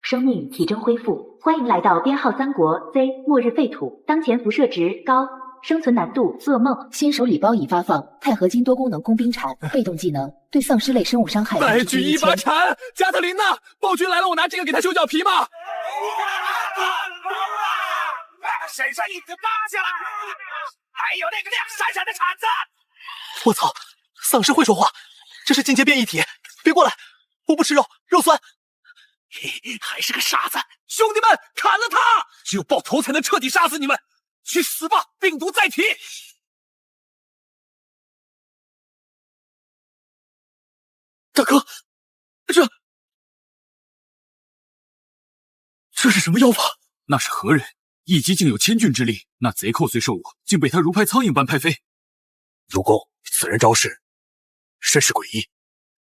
生命体征恢复，欢迎来到编号3国 Z 末日废土。当前辐射值高，生存难度噩梦。新手礼包已发放，钛合金多功能工兵铲，被动技能，对丧尸类生物伤害再举一把铲！加特林娜，暴君来了，我拿这个给他修脚皮吗？身上一直扒下来，还有那个亮闪闪的铲子。我操，丧尸会说话，这是进阶变异体，别过来，我不吃肉，肉酸。还是个傻子，兄弟们，砍了他！只有爆头才能彻底杀死你们，去死吧，病毒再提！大哥，这是什么妖法？那是何人？一击竟有千钧之力，那贼寇虽受我，竟被他如拍苍蝇般拍飞。主公，此人招式甚是诡异。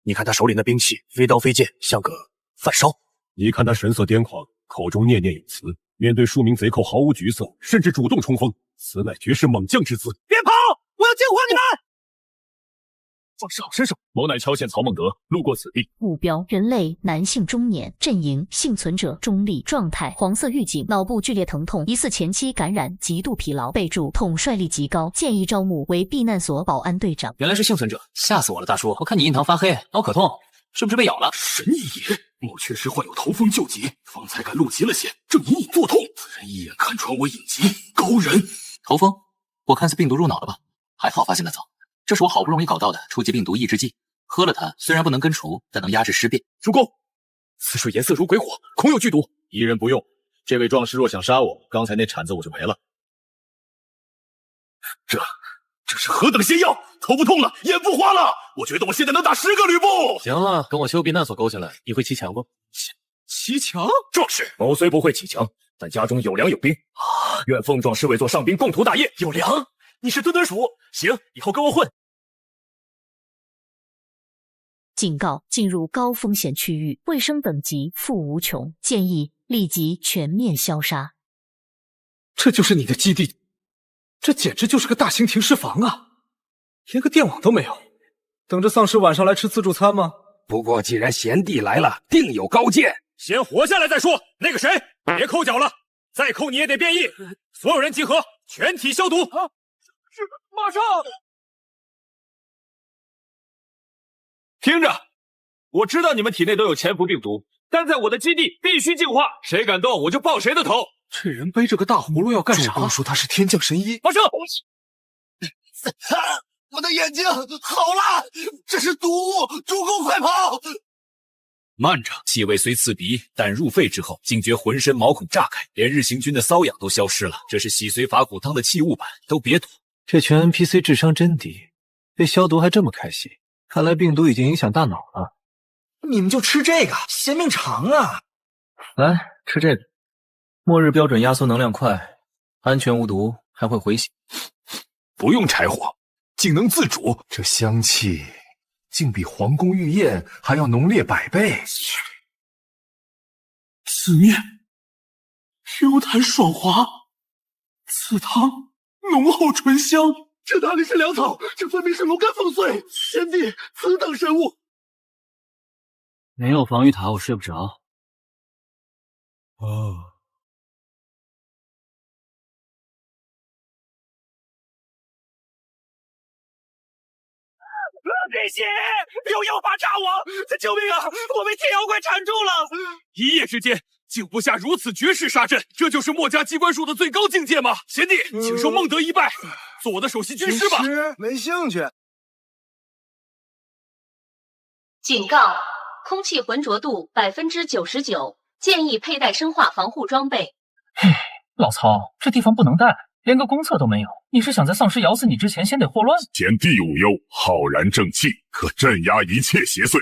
你看他手里那兵器，飞刀飞剑，像个饭烧。你看他神色癫狂，口中念念有词，面对数名贼寇毫无惧色，甚至主动冲锋，此乃绝世猛将之姿。别跑！我要激活你们！放手，伸手！某乃乔县曹孟德，路过此地。目标：人类，男性，中年，阵营：幸存者，中立，状态：黄色预警，脑部剧烈疼痛，疑似前期感染，极度疲劳。备注：统帅力极高，建议招募为避难所保安队长。原来是幸存者，吓死我了，大叔！我看你印堂发黑，脑可痛，是不是被咬了？神医也，某确实患有头风旧疾，方才敢露极了险，正隐隐作痛。此人一眼看穿我隐疾，高人。头风，我看是病毒入脑了吧？还好发现的早。这是我好不容易搞到的初级病毒抑制剂，喝了它虽然不能根除，但能压制尸变。主公，此水颜色如鬼火，恐有剧毒。一人不用，这位壮士若想杀我，刚才那铲子我就赔了。这是何等仙药！头不痛了，眼不花了，我觉得我现在能打10个吕布。行了，跟我修避难所勾起来。你会骑墙不？骑墙？壮士，某虽不会骑墙，但家中有粮有兵啊！愿奉壮士为做上宾，共图大业。有粮？你是墩墩鼠？行，以后跟我混。警告：进入高风险区域，卫生等级负无穷，建议立即全面消杀。这就是你的基地？这简直就是个大型停尸房啊！连个电网都没有，等着丧尸晚上来吃自助餐吗？不过既然贤弟来了，定有高见。先活下来再说。那个谁，别抠脚了，再抠你也得变异。所有人集合，全体消毒。是，马上。听着，我知道你们体内都有潜伏病毒，但在我的基地必须净化，谁敢动我就爆谁的头。这人背着个大葫芦要干啥？主公说他是天降神医。马上！我的眼睛好辣，这是毒物！主公快跑！慢着，气味虽刺鼻，但入肺之后，竟觉浑身毛孔炸开，连日行军的瘙痒都消失了。这是洗髓法骨汤的器物版，都别躲。这群 NPC 智商真低，被消毒还这么开心，看来病毒已经影响大脑了。你们就吃这个，嫌命长啊！来，吃这个。末日标准压缩能量快，安全无毒，还会回血。不用柴火，竟能自煮，这香气竟比皇宫御宴还要浓烈100倍。此面 Q 弹爽滑，此汤浓厚醇香。这哪里是粮草，这分明是龙肝凤碎！贤弟，此等神物，没有防御塔我睡不着。哦。这些有妖法炸我！救命啊！我被铁妖怪缠住了！一夜之间竟布下如此绝世杀阵，这就是墨家机关术的最高境界吗？贤弟，请受孟德一拜，做我的首席军师吧。没兴趣。警告：空气浑浊度99%，建议佩戴生化防护装备。嘿，老曹，这地方不能待。连个公厕都没有，你是想在丧尸咬死你之前先得霍乱？贤弟无忧，浩然正气，可镇压一切邪祟。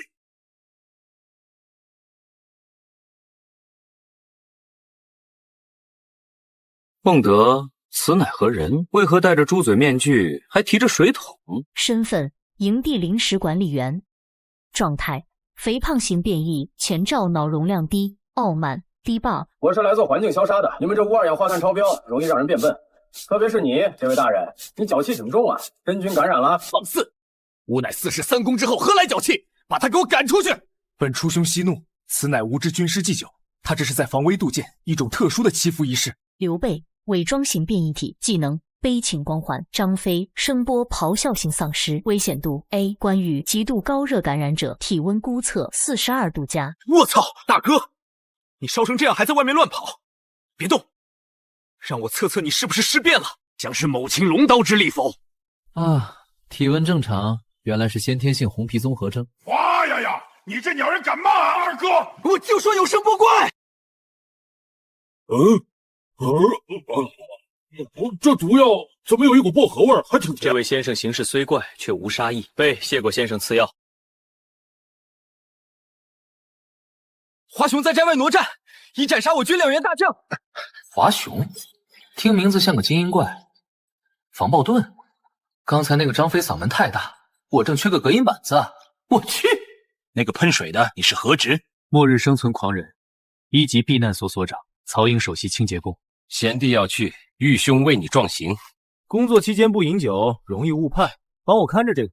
孟德，此乃何人？为何戴着猪嘴面具，还提着水桶？身份：营地临时管理员。状态：肥胖型变异，前兆脑容量低，傲慢，低霸。我是来做环境消杀的，你们这无二氧化碳超标，容易让人变笨。特别是你，这位大人，你脚气挺重啊，真菌感染了。放肆！吾乃4世3公之后，何来脚气？把他给我赶出去！本初兄息怒，此乃吾之军师祭酒，他这是在防微杜渐，一种特殊的祈福仪式。刘备伪装型变异体，技能悲情光环。张飞声波咆哮型丧尸，危险度 A。关羽极度高热感染者，体温估测42度加。我操，大哥，你烧成这样还在外面乱跑，别动，让我测测你是不是尸变了，将是某禽龙刀之力否？啊，体温正常，原来是先天性红皮综合征。哇呀呀！你这鸟人敢骂啊，二哥！我就说有声波怪。这毒药怎么有一股薄荷味儿，还挺甜。这位先生行事虽怪，却无杀意，被谢过先生赐药。华雄在寨外挪战，已斩杀我军2员大将。华雄，听名字像个精英怪。防暴盾，刚才那个张飞嗓门太大，我正缺个隔音板子。我去！那个喷水的，你是何职？末日生存狂人，1级避难所所长，曹营首席清洁工。贤弟要去，玉兄为你壮行。工作期间不饮酒，容易误派，帮我看着这个。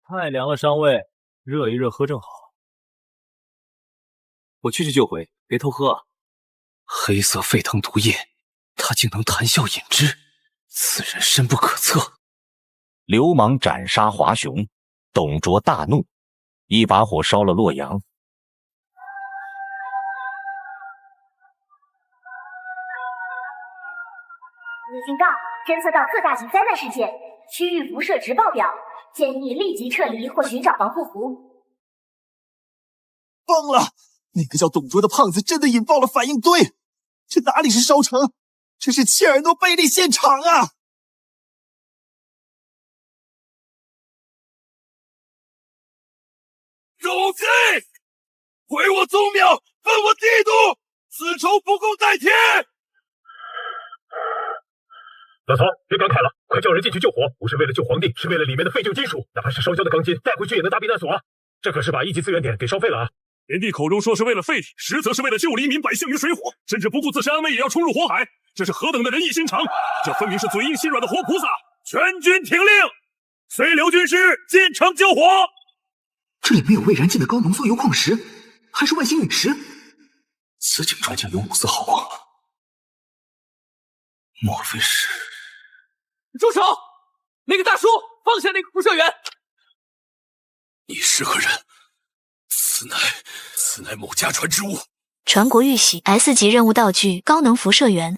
太凉了，上尉，热一热喝正好。我去就回，别偷喝啊。黑色沸腾毒液，他竟能谈笑饮之，此人深不可测。流氓斩杀华雄，董卓大怒，一把火烧了洛阳。警告：侦测到特大型灾难事件，区域辐射值爆表，建议立即撤离或寻找防护服。疯了！那个叫董卓的胖子真的引爆了反应堆，这哪里是烧城，这是切尔诺贝利现场啊！狗贼！毁我宗庙，分我帝都，此仇不共戴天！老曹，别感慨了，快叫人进去救火！不是为了救皇帝，是为了里面的废旧金属，哪怕是烧焦的钢筋，带回去也能打避难所啊！这可是把1级资源点给烧废了啊！贤弟口中说是为了废体，实则是为了救黎民百姓于水火，甚至不顾自身安危也要冲入火海，这是何等的仁义心肠！这分明是嘴硬心软的活菩萨！全军听令，随刘军师进城救火！这里没有未燃尽的高浓缩铀矿石，还是外星陨石。此景中竟有5丝毫光，莫非是？住手！那个大叔，放下那个辐射源！你是何人？此乃某家传之物。传国玉玺 S 级任务道具高能辐射源，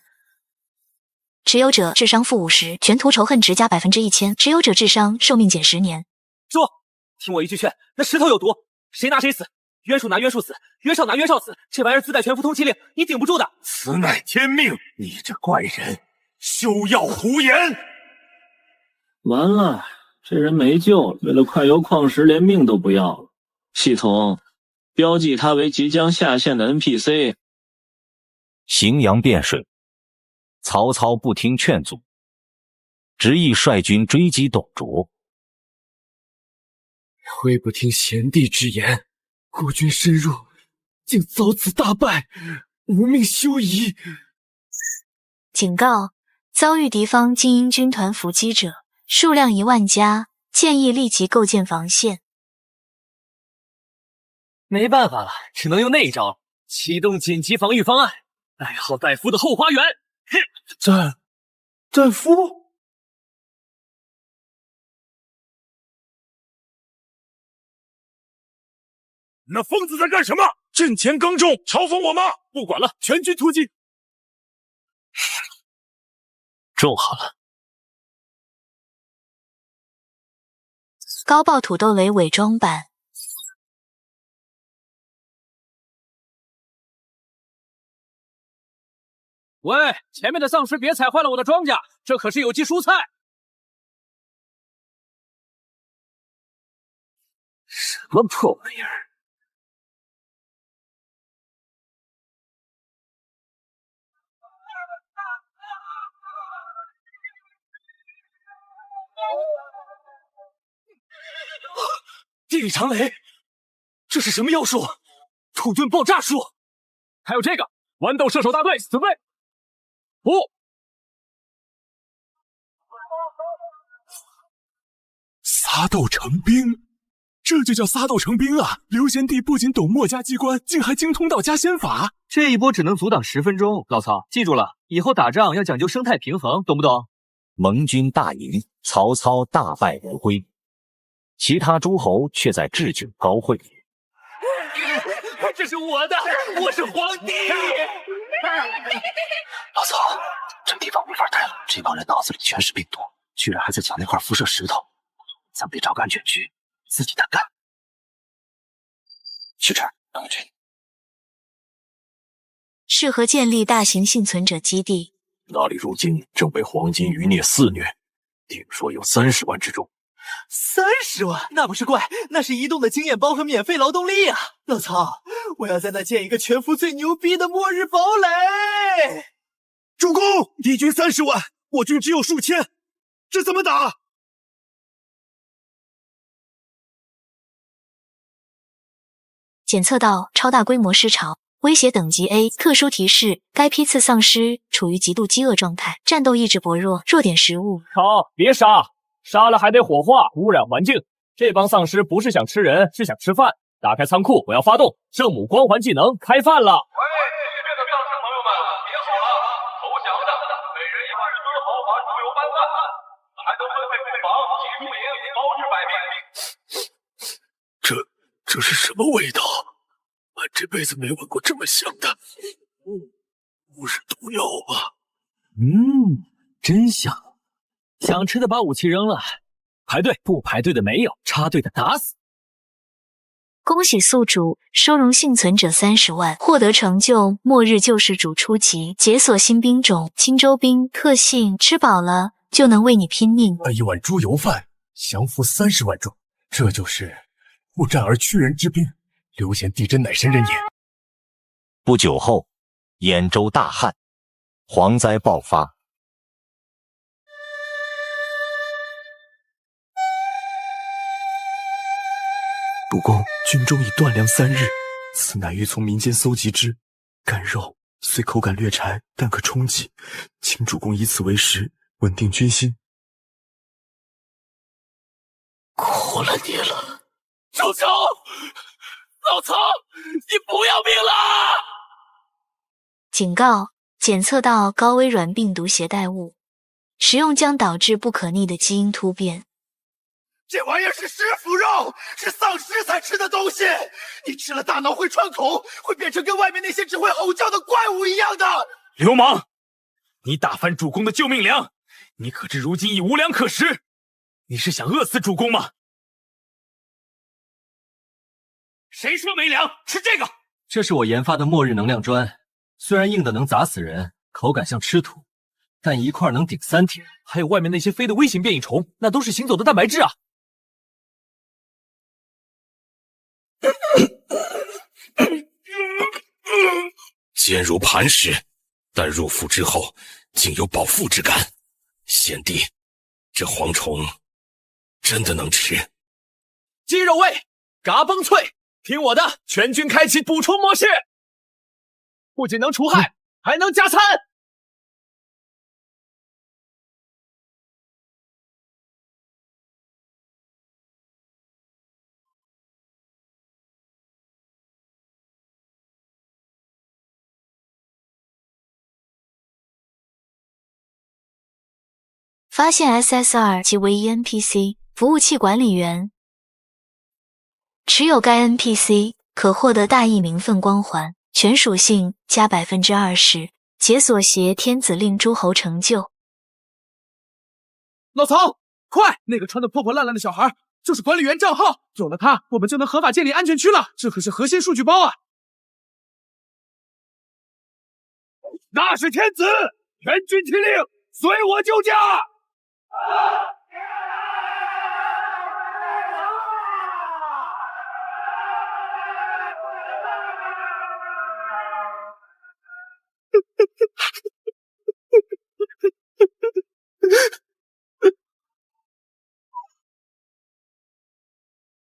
持有者智商负50，全图仇恨值加1000%，持有者智商寿命减10年。说，听我一句劝，那石头有毒，谁拿谁死，冤属拿冤属死，冤少拿冤少死，这玩意儿自带全服通缉令，你顶不住的。此乃天命，你这怪人，休要胡言！完了，这人没救了，为了快铀矿石连命都不要了。系统标记他为即将下线的 NPC。 荥阳汴水，曹操不听劝阻，执意率军追击董卓。亏不听贤弟之言，国军深入，竟遭此大败，无命休矣。警告：遭遇敌方精英军团伏击者，数量1万加，建议立即构建防线。没办法了，只能用那一招，启动紧急防御方案，代号戴夫的后花园。战夫？那疯子在干什么？阵前刚中，嘲讽我吗？不管了，全军突击！种好了。高爆土豆雷伪装版。喂，前面的丧尸别踩坏了我的庄稼，这可是有机蔬菜。什么破玩意儿！地理长雷，这是什么妖术？土遁爆炸术，还有这个豌豆射手大队，准备！撒豆成兵，这就叫撒豆成兵啊！刘贤弟不仅懂墨家机关，竟还精通道家仙法。这一波只能阻挡10分钟，老曹记住了，以后打仗要讲究生态平衡，懂不懂？盟军大赢，曹操大败而归，其他诸侯却在置酒高会。这是我的，我是皇帝。老曹，这地方没法待了，这帮人脑子里全是病毒，居然还在抢那块辐射石头。咱别找个安全区，自己单干。去这儿，等着。适合建立大型幸存者基地。那里如今正被黄金余孽肆虐，听说有30万之众。30万？那不是怪，那是移动的经验包和免费劳动力啊！老曹，我要在那建一个全服最牛逼的末日堡垒。主公，敌军30万，我军只有数千，这怎么打？检测到超大规模尸潮，威胁等级 A。特殊提示：该批次丧尸处于极度饥饿状态，战斗意志薄弱，弱点食物。好，别杀，杀了还得火化，污染环境。这帮丧尸不是想吃人，是想吃饭。打开仓库，我要发动圣母光环技能，开饭了。喂，这边的丧尸朋友们，别吼了，投降的，每人1把生蚝把猪油拌饭，还能分配库房、集宿营，包治百病。这是什么味道？俺这辈子没闻过这么香的，不是毒药吧？真香！想吃的把武器扔了，排队不排队的没有，插队的打死。恭喜宿主收容幸存者30万，获得成就末日救世主初级，解锁新兵种青州兵，特性吃饱了就能为你拼命。一碗猪油饭，降服30万众，这就是不战而屈人之兵。刘贤弟真乃神人也。不久后，兖州大旱，蝗灾爆发。主公，军中已断粮3日，此乃欲从民间搜集之干肉，虽口感略柴，但可充饥，请主公以此为食，稳定军心。苦了你了，住手！老曹，你不要命了！警告：检测到高危软病毒携带物，食用将导致不可逆的基因突变。这玩意儿是尸腐肉，是丧尸才吃的东西。你吃了大脑会穿孔，会变成跟外面那些只会吼叫的怪物一样的。流氓！你打翻主公的救命粮，你可知如今已无粮可食？你是想饿死主公吗？谁说没粮？吃这个！这是我研发的末日能量砖，虽然硬的能砸死人，口感像吃土，但一块能顶3天。还有外面那些飞的微型变异虫，那都是行走的蛋白质啊！坚如磐石，但入腹之后竟有饱腹之感。贤弟，这蝗虫真的能吃？鸡肉味，嘎嘣脆，听我的，全军开启补充模式，不仅能除害，还能加餐。发现 SSR 及唯一 NPC 服务器管理员，持有该 NPC 可获得大义名分光环，全属性加 20%， 解锁挟天子令诸侯成就。老曹，快！那个穿得破破烂烂的小孩就是管理员账号，有了他，我们就能合法建立安全区了。这可是核心数据包啊！那是天子，全军听令，随我救驾！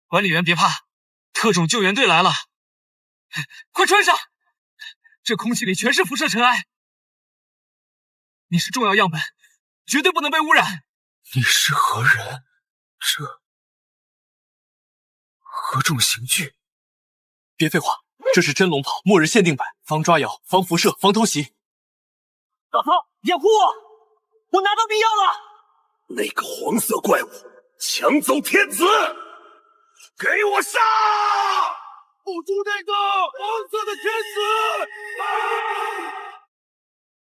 管理员别怕，特种救援队来了，快穿上！这空气里全是辐射尘埃，你是重要样本，绝对不能被污染。你是何人？这合众刑具。别废话，这是真龙袍末日限定版，防抓咬、防辐射、防偷袭。老曹，掩护我！我拿到必要了！那个黄色怪物抢走天子，给我杀！护住那个黄色的天子！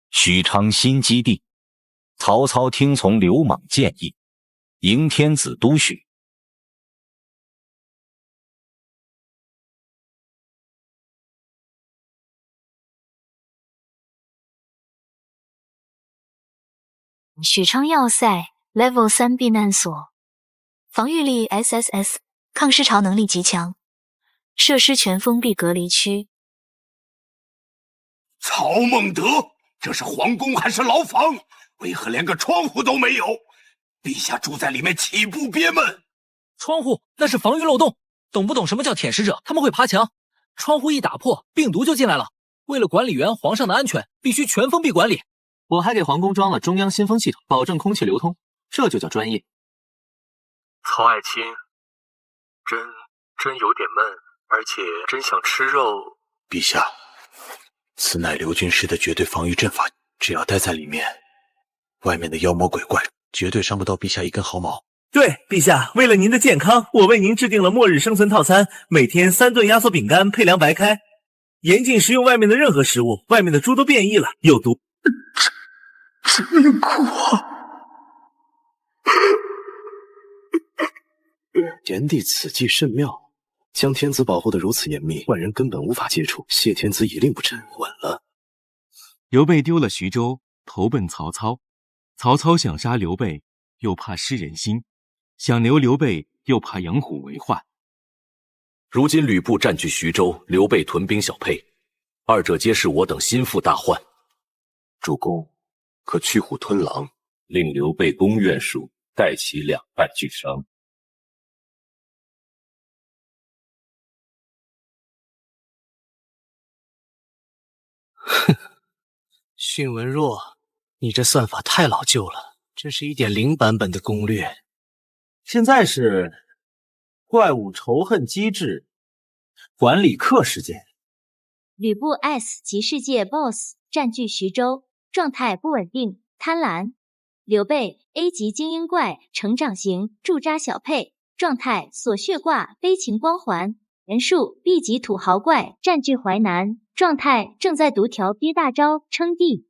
许昌新基地，曹操听从刘莽建议，迎天子都许。许昌要塞 Level 3避难所，防御力 SSS， 抗尸潮能力极强，设施全封闭隔离区。曹孟德，这是皇宫还是牢房？为何连个窗户都没有？陛下住在里面岂不憋闷？窗户那是防御漏洞，懂不懂什么叫舔食者？他们会爬墙，窗户一打破，病毒就进来了。为了管理员皇上的安全，必须全封闭管理。我还给皇宫装了中央新风系统，保证空气流通，这就叫专业。曹爱卿，真有点闷，而且真想吃肉。陛下，此乃刘军师的绝对防御阵法，只要待在里面，外面的妖魔鬼怪绝对伤不到陛下一根毫毛。对，陛下，为了您的健康，我为您制定了末日生存套餐，每天3顿压缩饼干配凉白开，严禁食用外面的任何食物，外面的猪都变异了，有毒。真苦啊！炎帝此计甚妙，将天子保护得如此严密，外人根本无法接触。谢天子以令不臣，稳了。刘备丢了徐州，投奔曹操。曹操想杀刘备，又怕失人心；想留刘备，又怕养虎为患。如今吕布占据徐州，刘备屯兵小沛，二者皆是我等心腹大患。主公，可驱虎吞狼，令刘备攻苑数，待其两败俱伤。哼，荀文若，你这算法太老旧了，这是1.0版本的攻略。现在是怪物仇恨机制管理课时间。吕布 S 级世界 BOSS 占据徐州，状态不稳定，贪婪。刘备 A 级精英怪成长型驻扎小沛，状态锁血挂悲情光环。人数 B 级土豪怪占据淮南，状态正在读条憋大招称帝。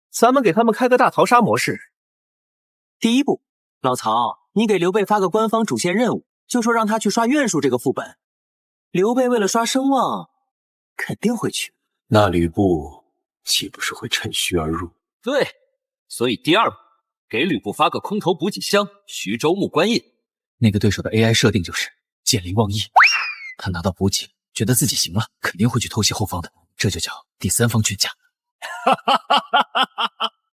咱们给他们开个大逃杀模式。第一步，老曹，你给刘备发个官方主线任务，就说让他去刷院术这个副本。刘备为了刷声望，肯定会去。那吕布岂不是会趁虚而入？对，所以第二步，给吕布发个空投补给箱，徐州木官印。那个对手的 AI 设定就是见利忘义，他拿到补给，觉得自己行了，肯定会去偷袭后方的，这就叫第三方劝架。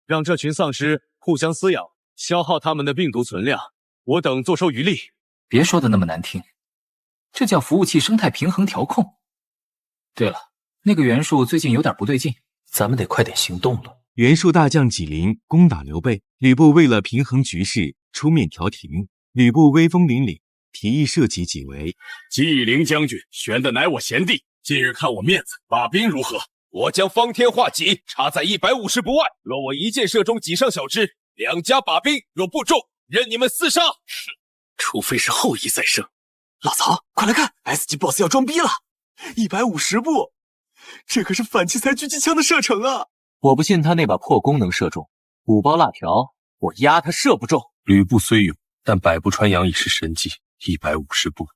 让这群丧尸互相撕咬，消耗他们的病毒存量，我等坐收渔利。别说的那么难听，这叫服务器生态平衡调控。对了，那个袁术最近有点不对劲，咱们得快点行动了。袁术大将纪灵攻打刘备，吕布为了平衡局势出面调停。吕布威风凛凛，提议设计纪为纪灵将军选的乃我贤弟，今日看我面子，把兵如何？我将方天画戟插在150步外，若我一箭射中戟上小支，两家把兵，若不中，任你们厮杀。除非是后羿再生。老曹，快来看 ，S 级 BOSS 要装逼了！150步，这可是反器材狙击枪的射程啊！我不信他那把破弓能射中，5包辣条，我压他射不中。吕布虽勇，但百步穿杨已是神技，150步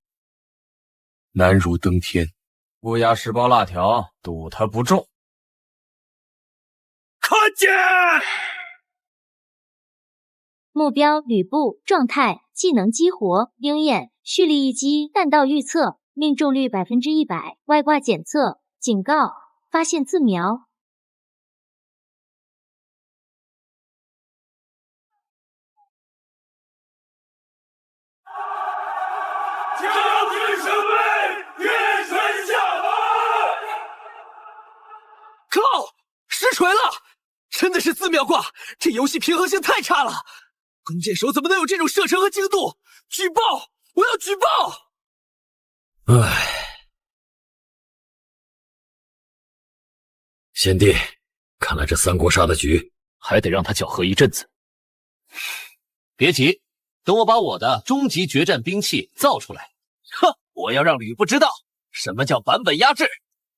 难如登天。不压10包辣条，赌他不中。看见！目标吕布，状态技能激活鹰眼，蓄力一击，弹道预测，命中率100%，外挂检测，警告，发现自瞄。将军升位，月神下凡。靠！实锤了！真的是自秒挂，这游戏平衡性太差了。弓箭手怎么能有这种射程和精度？举报！我要举报！唉，贤弟，看来这三国杀的局还得让他搅和一阵子。别急，等我把我的终极决战兵器造出来。哼，我要让吕布知道什么叫版本压制，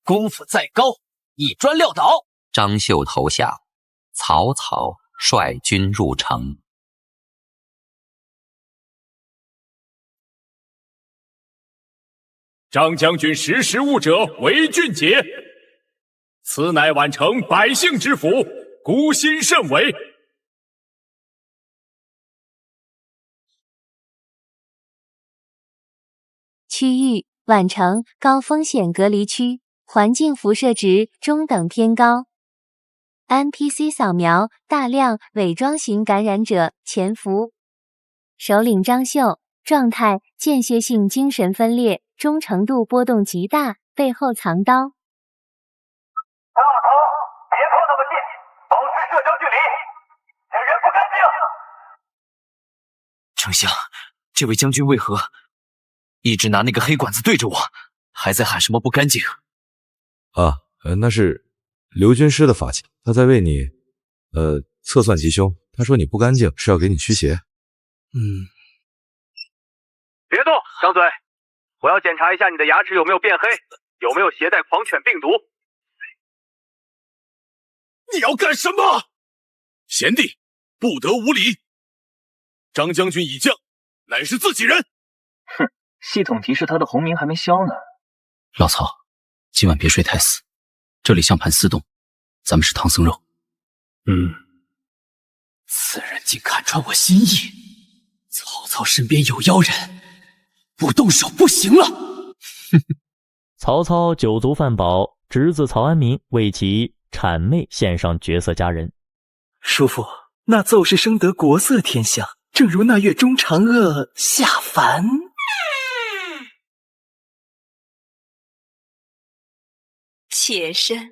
功夫再高，一砖撂倒。张绣投降，曹操率军入城。张将军识时务者为俊杰，此乃宛城百姓之福，孤心甚伟。区域：宛城高风险隔离区，环境辐射值中等偏高。NPC 扫描大量伪装型感染者潜伏。首领张绣，状态间歇性精神分裂，忠诚度波动极大，背后藏刀。大头，别靠那么近，保持社交距离，这人不干净。丞相，这位将军为何一直拿那个黑管子对着我，还在喊什么不干净？啊，那是刘军师的法器，他在为你测算吉凶。他说你不干净，是要给你驱邪。别动，张嘴！我要检查一下你的牙齿有没有变黑，有没有携带狂犬病毒。你要干什么？贤弟，不得无礼！张将军已降，乃是自己人。哼，系统提示他的红名还没消呢。老曹，今晚别睡太死，这里像盘丝洞，咱们是唐僧肉。此人竟看穿我心意，曹操身边有妖人，不动手不行了。曹操酒足饭饱，侄子曹安民为其谄媚献上绝色佳人。叔父，那奏是生得国色天香，正如那月中嫦娥下凡。妾身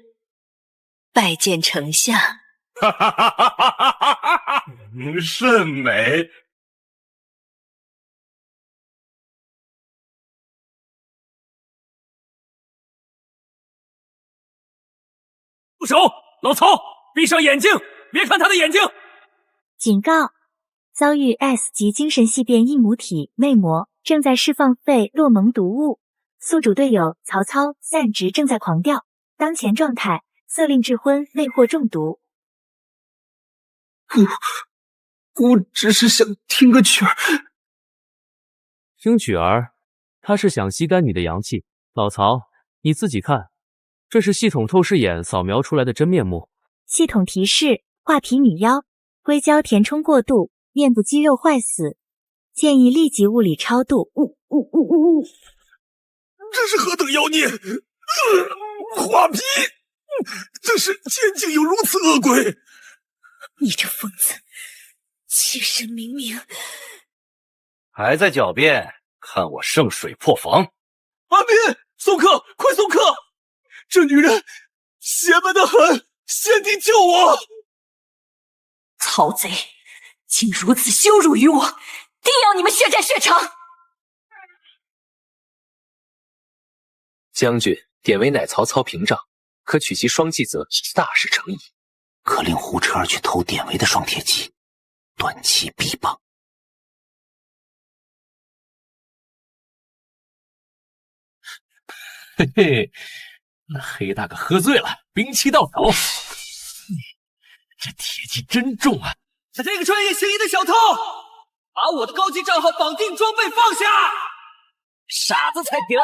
拜见丞相。甚美。住手！老曹，闭上眼睛，别看他的眼睛。警告：遭遇 S 级精神系变异母体魅魔，正在释放费洛蒙毒物。宿主队友曹操散值正在狂掉，当前状态色令智昏，魅惑中毒。我只是想听个曲儿。听曲儿？他是想吸干你的阳气。老曹，你自己看。这是系统透视眼扫描出来的真面目。系统提示：画皮女妖，硅胶填充过度，面部肌肉坏死，建议立即物理超度。这是何等妖孽！画皮，这是前竟有如此恶鬼！你这疯子，妾身明明还在狡辩，看我圣水破防！阿民，送客，快送客！这女人邪门的很，贤弟救我！曹贼，竟如此羞辱于我，定要你们血债血偿！将军典韦乃曹操屏障，可取其双继则大事成矣。可令胡车儿去偷典韦的双铁戟，断其臂膀。嘿嘿，那黑大哥喝醉了，兵器到手。这铁骑真重啊！这个穿越嫌疑的小偷，把我的高级账号绑定装备放下！傻子才点！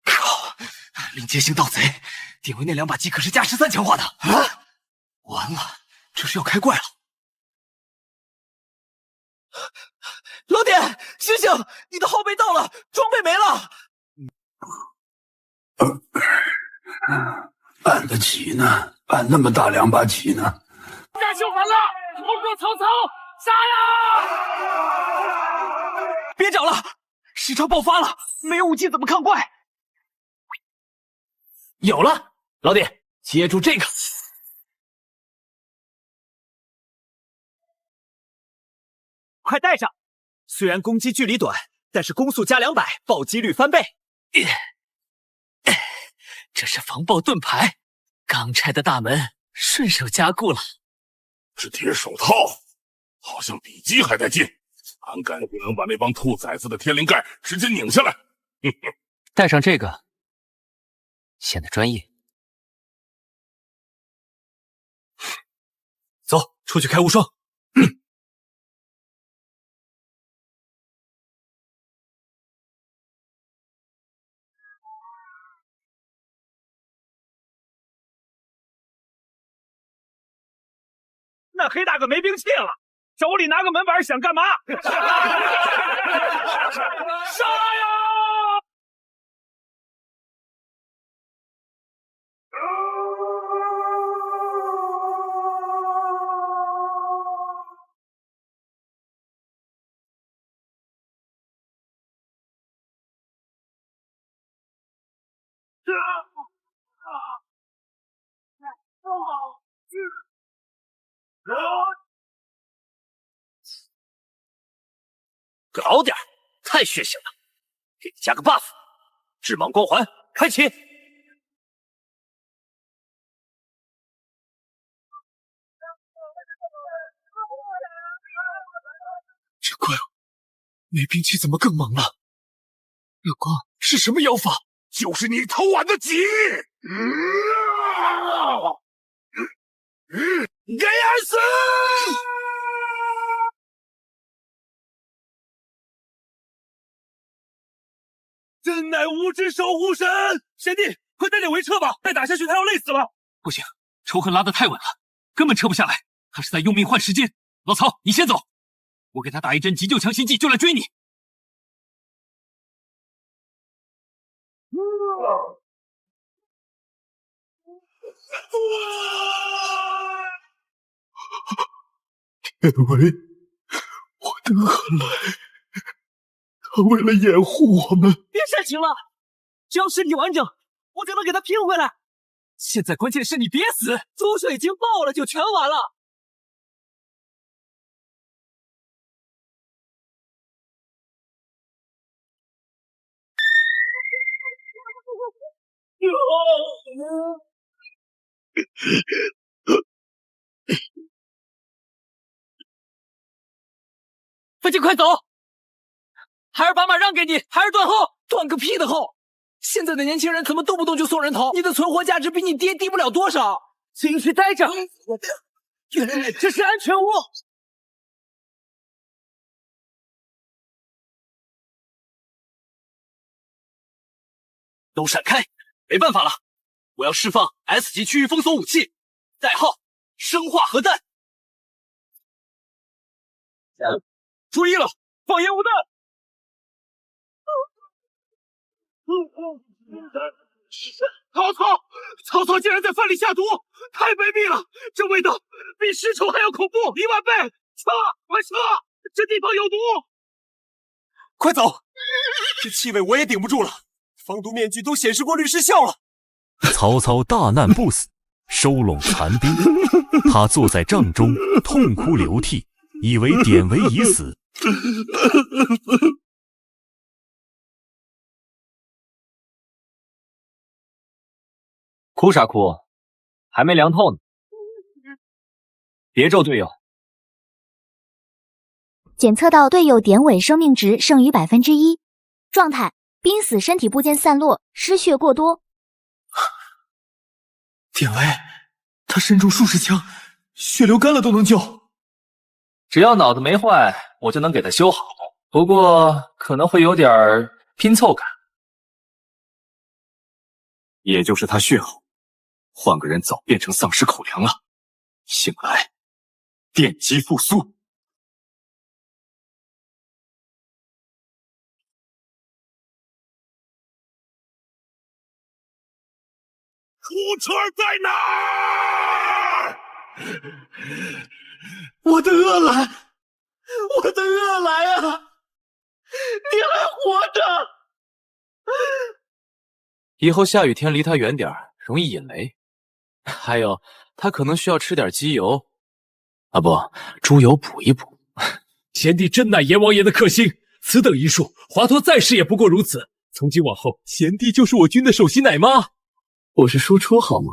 靠！临界性盗贼，典韦那2把戟可是加13强化的啊！完了，这是要开怪了！老点，醒醒！你的号被盗了，装备没了。俺的戟呢？俺那么大2把戟呢？大秀反了！通过曹操，杀呀！别找了，时超爆发了，没有武器怎么抗怪？有了，老弟，接住这个。快带上！虽然攻击距离短，但是攻速加200，暴击率翻倍。这是防爆盾牌，刚拆的大门顺手加固了。这铁手套好像比鸡还带劲，俺感觉能把那帮兔崽子的天灵盖直接拧下来。带上这个，显得专业。走，出去开无双。那黑大哥没兵器了，手里拿个门板想干嘛？杀呀！搞点，太血腥了！给你加个 buff， 致盲光环开启。这怪物没兵器怎么更猛了？这光是什么妖法？就是你偷俺的戟！给俺死！真乃无知守护神！贤弟，快带点围撤吧，再打下去他要累死了。不行，仇恨拉得太稳了，根本撤不下来。他是在用命换时间。老曹，你先走，我给他打一针急救强心剂，就来追你。天为，我的何来？他为了掩护我们，别煽情了，只要身体完整，我就能给他拼回来。现在关键是你别死，毒水已经爆了，就全完了。飞机快走！还是把马让给你，还是断后？断个屁的后！现在的年轻人怎么动不动就送人头？你的存活价值比你爹低不了多少。进去待着。原来这是安全屋。都闪开！没办法了，我要释放 S 级区域封锁武器，代号生化核弹。注意了，放烟雾弹！曹操竟然在饭里下毒，太卑鄙了！这味道比尸臭还要恐怖10000倍！撤！快撤！这地方有毒！快走！这气味我也顶不住了，防毒面具都显示过滤失效了。曹操大难不死，收拢残兵。他坐在帐中痛哭流涕，以为典韦已死。哭啥哭？还没凉透呢。别咒队友。检测到队友典韦生命值剩余1%，状态濒死，身体部件散落，失血过多。典韦，他身中数十枪，血流干了都能救。只要脑子没坏，我就能给他修好。不过可能会有点拼凑感。也就是他血好，换个人早变成丧尸口粮了。醒来，电击复苏。出车在哪儿？我的恶来，我的恶来啊！你还活着？以后下雨天离他远点，容易引雷。还有，他可能需要吃点机油，啊不，猪油补一补。贤弟真乃阎王爷的克星，此等医术，华佗在世也不过如此。从今往后，贤弟就是我军的首席奶妈。我是输出好吗？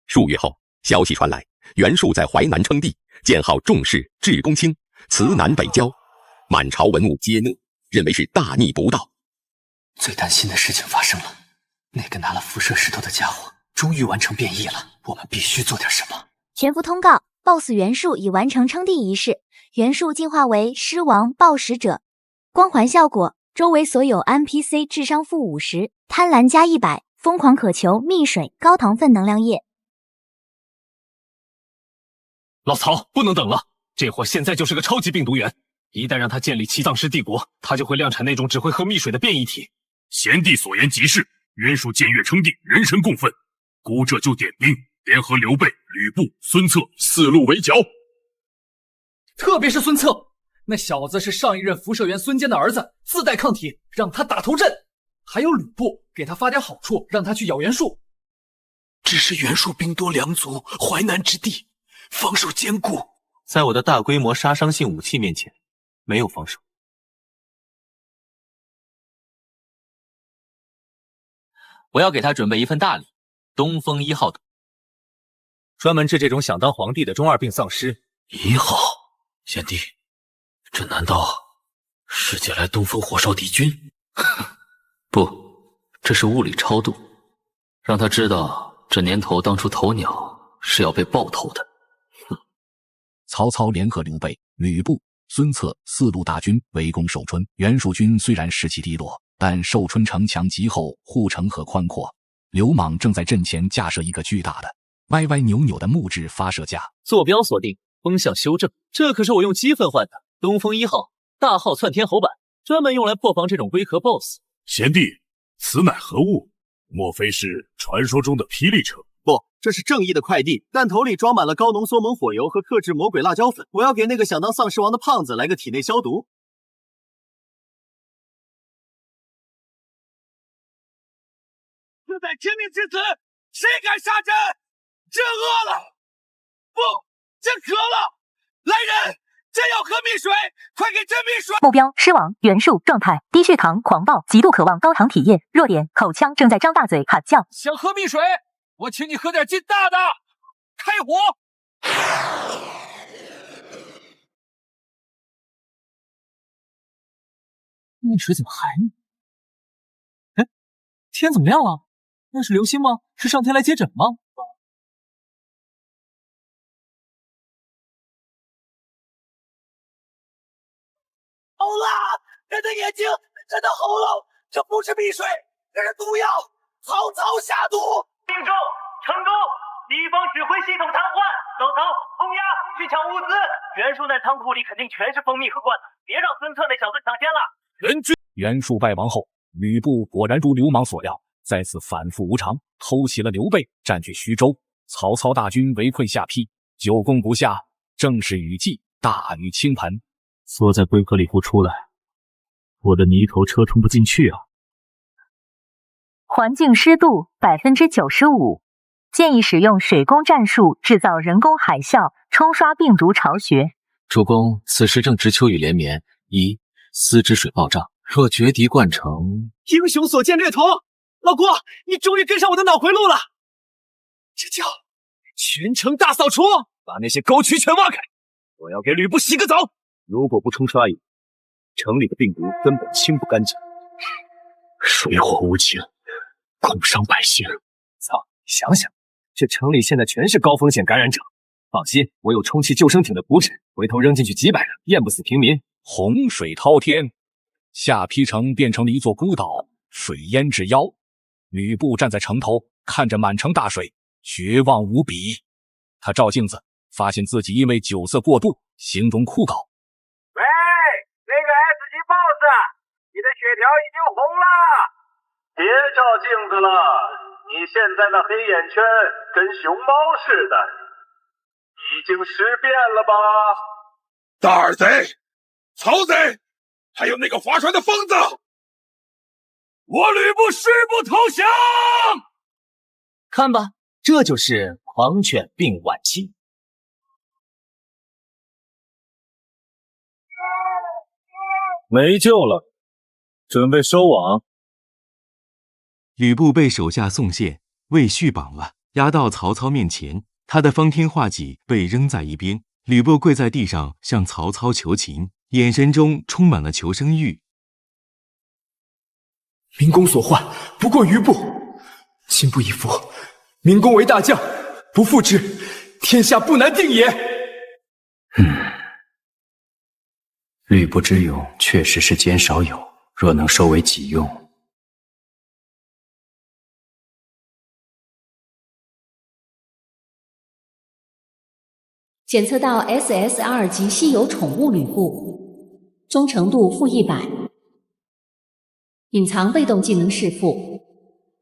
数月后，消息传来，袁术在淮南称帝，建号仲氏、至公卿，辞南北郊。满朝文武皆怒，认为是大逆不道。最担心的事情发生了，那个拿了辐射石头的家伙终于完成变异了，我们必须做点什么。全服通告 ，BOSS 袁术已完成称帝仪式，袁术进化为狮王暴食者，光环效果，周围所有 NPC 智商负50，贪婪加100，疯狂渴求蜜水高糖分能量液。老曹，不能等了，这货现在就是个超级病毒源，一旦让他建立七藏尸帝国，他就会量产那种只会喝蜜水的变异体。贤弟所言极是，袁术僭越称帝，人神共愤，孤这就点兵，联合刘备、吕布、孙策四路围剿。特别是孙策，那小子是上一任辐射源孙坚的儿子，自带抗体，让他打头阵。还有吕布，给他发点好处，让他去咬袁术。只是袁术兵多粮足，淮南之地防守坚固，在我的大规模杀伤性武器面前，没有防守。我要给他准备一份大礼，东风1号桶，专门治这种想当皇帝的中二病丧尸。1号，贤弟，这难道是借来东风火烧敌军？不，这是物理超度，让他知道这年头当初投鸟是要被爆头的。曹操联合刘备、吕布、孙策四路大军围攻寿春，袁术军虽然士气低落，但寿春城墙极厚，护城河宽阔，刘莽正在阵前架设一个巨大的、歪歪扭扭的木质发射架，坐标锁定，风向修正。这可是我用积分换的东风1号大号窜天猴版，专门用来破防这种微壳 BOSS。贤弟，此乃何物？莫非是传说中的霹雳车？不，这是正义的快递，弹头里装满了高浓缩猛火油和特制魔鬼辣椒粉。我要给那个想当丧尸王的胖子来个体内消毒。就在天命至此，谁敢杀朕？朕饿了，不，朕渴了。来人，朕要喝蜜水，快给朕蜜水！目标：狮王袁术，状态低血糖狂暴，极度渴望高糖体液，弱点口腔正在张大嘴喊叫。想喝蜜水？我请你喝点劲大的，开火！蜜水怎么还呢？哎，天怎么亮了？那是流星吗？是上天来接诊吗？好辣！人的眼睛，人的喉咙，这不是蜜水，这是毒药！曹操下毒！命中，成功！敌方指挥系统瘫痪，老曹，封押，去抢物资。袁术那仓库里肯定全是蜂蜜和罐头，别让孙策那小子抢先了。袁术败亡后，吕布果然如刘莽所料，再次反复无常，偷袭了刘备，占据徐州。曹操大军围困下邳，久攻不下，正是雨季，大雨倾盆。缩在龟壳里不出来，我的泥头车冲不进去啊！环境湿度95%，建议使用水攻战术制造人工海啸，冲刷病毒巢穴。主公此时正值秋雨连绵，丝之水暴涨，若绝敌灌城，英雄所见略同。老郭，你终于跟上我的脑回路了，这叫全城大扫除，把那些沟渠全挖开。我要给吕布洗个澡。如果不冲刷一，城里的病毒根本清不干净。水火无情，共伤百姓。操，你想想，这城里现在全是高风险感染者。放心，我有充气救生艇的补脂，回头扔进去几百人，淹不死平民。洪水滔天，下邳城变成了一座孤岛，水淹至腰。吕布站在城头，看着满城大水，绝望无比。他照镜子，发现自己因为酒色过度，形容枯槁。喂，那个 S 级 BOSS， 你的血条已经红了。别照镜子了，你现在那黑眼圈跟熊猫似的，已经尸变了吧？大耳贼、曹贼，还有那个划船的疯子，我吕布誓不投降！看吧，这就是狂犬病晚期。没救了，准备收网。吕布被手下宋宪、魏续绑了，押到曹操面前。他的方天画戟被扔在一边，吕布跪在地上向曹操求情，眼神中充满了求生欲。明公所唤，不过余部。今不以服，明公为大将，不复之，天下不难定也。吕布之勇确实是奸少有，若能收为己用。检测到 SSR 级稀有宠物吕布，忠诚度负100，隐藏被动技能弑父，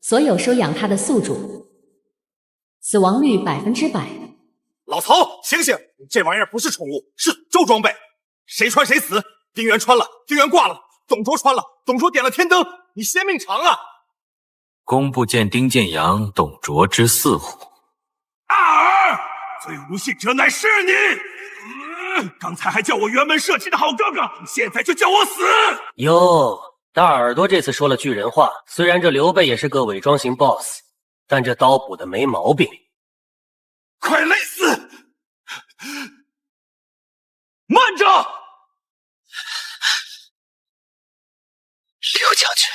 所有收养他的宿主，死亡率100%。老曹，醒醒！这玩意儿不是宠物，是周装备，谁穿谁死。丁原穿了，丁原挂了；董卓穿了，董卓点了天灯。你先命长啊！公不见丁建阳、董卓之四乎？大儿，最无信者乃是你！刚才还叫我辕门射戟的好哥哥，现在就叫我死！哟，大耳朵这次说了句人话，虽然这刘备也是个伪装型 BOSS， 但这刀补的没毛病。快累死！慢着！刘将军，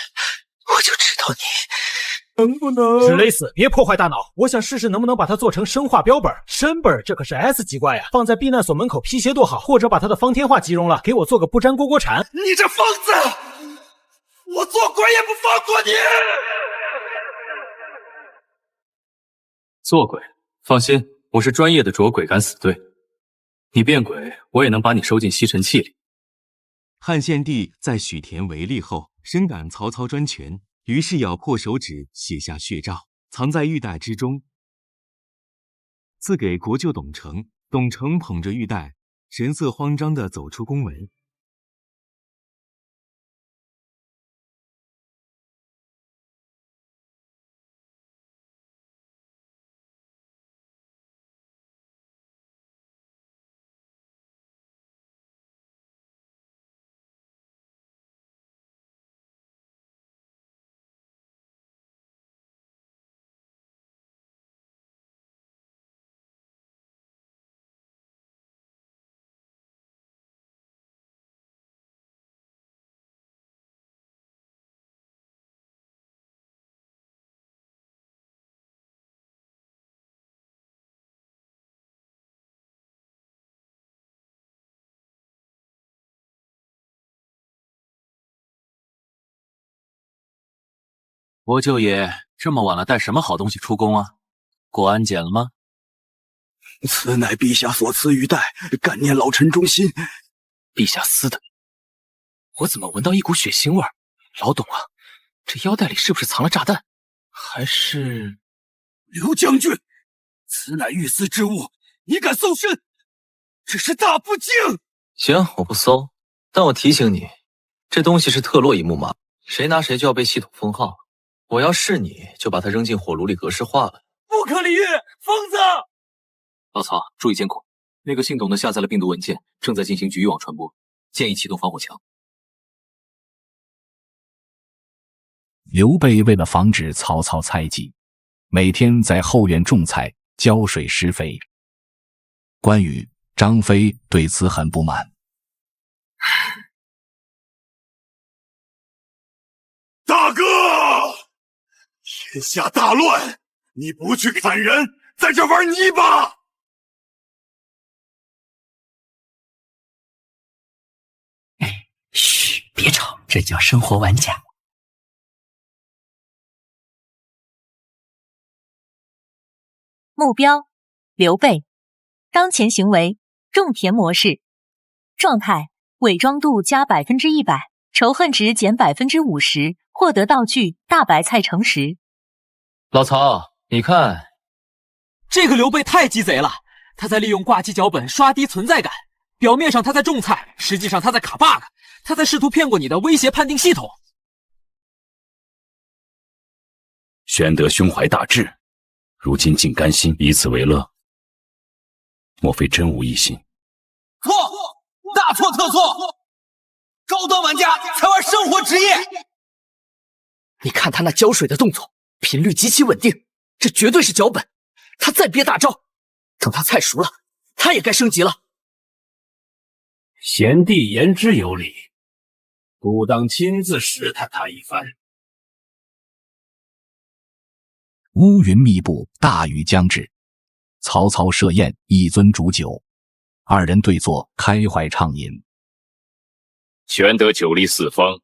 我就知道你能不能只勒死，别破坏大脑。我想试试能不能把它做成生化标本。深本这可是 S 级怪呀，放在避难所门口辟邪多好。或者把他的方天画集中了，给我做个不粘锅锅铲。你这疯子，我做鬼也不放过你！做鬼？放心，我是专业的捉鬼敢死队。你变鬼，我也能把你收进吸尘器里。汉献帝在许田围立后，深感曹操专权，于是咬破手指，写下血诏，藏在玉带之中，赐给国舅董承。董承捧着玉带，神色慌张地走出宫门。国舅爷这么晚了，带什么好东西出宫啊？过安检了吗？此乃陛下所赐玉带，感念老臣忠心。陛下赐的。我怎么闻到一股血腥味儿？老董啊，这腰带里是不是藏了炸弹？还是……刘将军，此乃御私之物，你敢搜身，这是大不敬！行，我不搜，但我提醒你，这东西是特洛伊木马，谁拿谁就要被系统封号。我要是你，就把它扔进火炉里格式化了。不可理喻，疯子！老曹，注意监控，那个姓董的下载了病毒文件，正在进行局域网传播，建议启动防火墙。刘备为了防止曹操猜忌，每天在后院种菜、浇水施肥。关羽、张飞对此很不满。大哥，天下大乱，你不去砍人，在这玩泥巴！嘘，别吵，这叫生活玩家。目标：刘备。当前行为：种田模式。状态：伪装度加100%，仇恨值减50%，获得道具大白菜乘10。老曹，你看，这个刘备太鸡贼了，他在利用挂机脚本刷低存在感。表面上他在种菜，实际上他在卡 bug， 他在试图骗过你的威胁判定系统。玄德胸怀大志，如今竟甘心以此为乐，莫非真无一心？错，大错特错！高端玩家才玩生活职业。你看他那浇水的动作，频率极其稳定，这绝对是脚本。他再憋大招，等他菜熟了，他也该升级了。贤弟言之有理，不当亲自试探他一番。乌云密布，大雨将至。曹操设宴，一樽煮酒，二人对坐，开怀畅饮。玄德久历四方，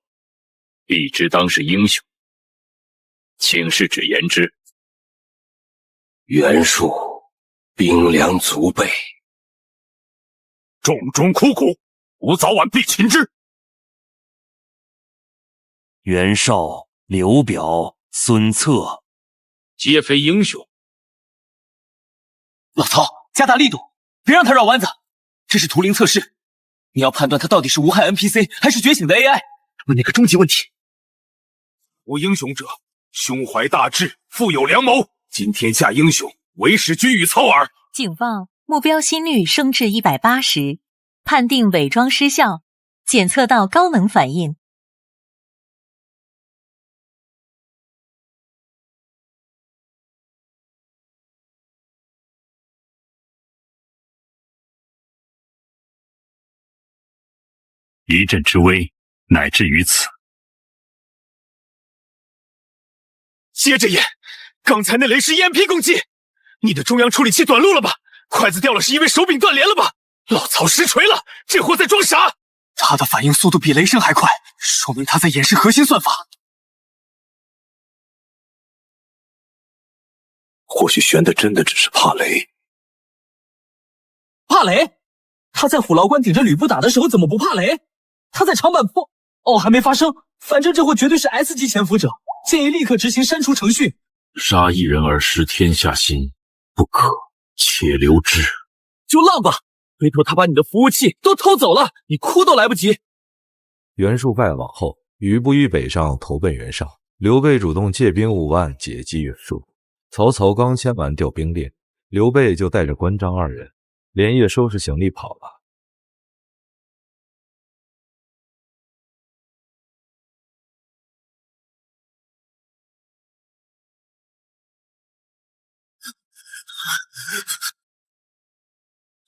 必知当是英雄，请示指言之。袁术兵粮足备，重中苦苦，吾早晚必擒之。袁绍、刘表、孙策，皆非英雄。老曹，加大力度，别让他绕弯子。这是图灵测试，你要判断他到底是无害 NPC 还是觉醒的 AI。问那个终极问题。无英雄者，胸怀大志，富有良谋。今天下英雄，唯使君与操耳。警报，目标心率升至180，判定伪装失效，检测到高能反应。一阵之危，乃至于此。接着演，刚才那雷是 EMP 攻击，你的中央处理器短路了吧？筷子掉了是因为手柄断连了吧？老曹实锤了，这货在装傻。他的反应速度比雷声还快，说明他在演示核心算法。或许玄德真的只是怕雷。怕雷？他在虎牢关顶着吕布打的时候怎么不怕雷？他在长坂坡……哦，还没发生。反正这货绝对是 S 级潜伏者，建议立刻执行删除程序。杀一人而失天下心，不可，且留之。就浪吧，回头他把你的服务器都偷走了，你哭都来不及。袁术败亡后，吕布于北上投奔袁绍，刘备主动借兵5万解击袁术。曹操刚签完调兵令，刘备就带着关张二人连夜收拾行李跑了。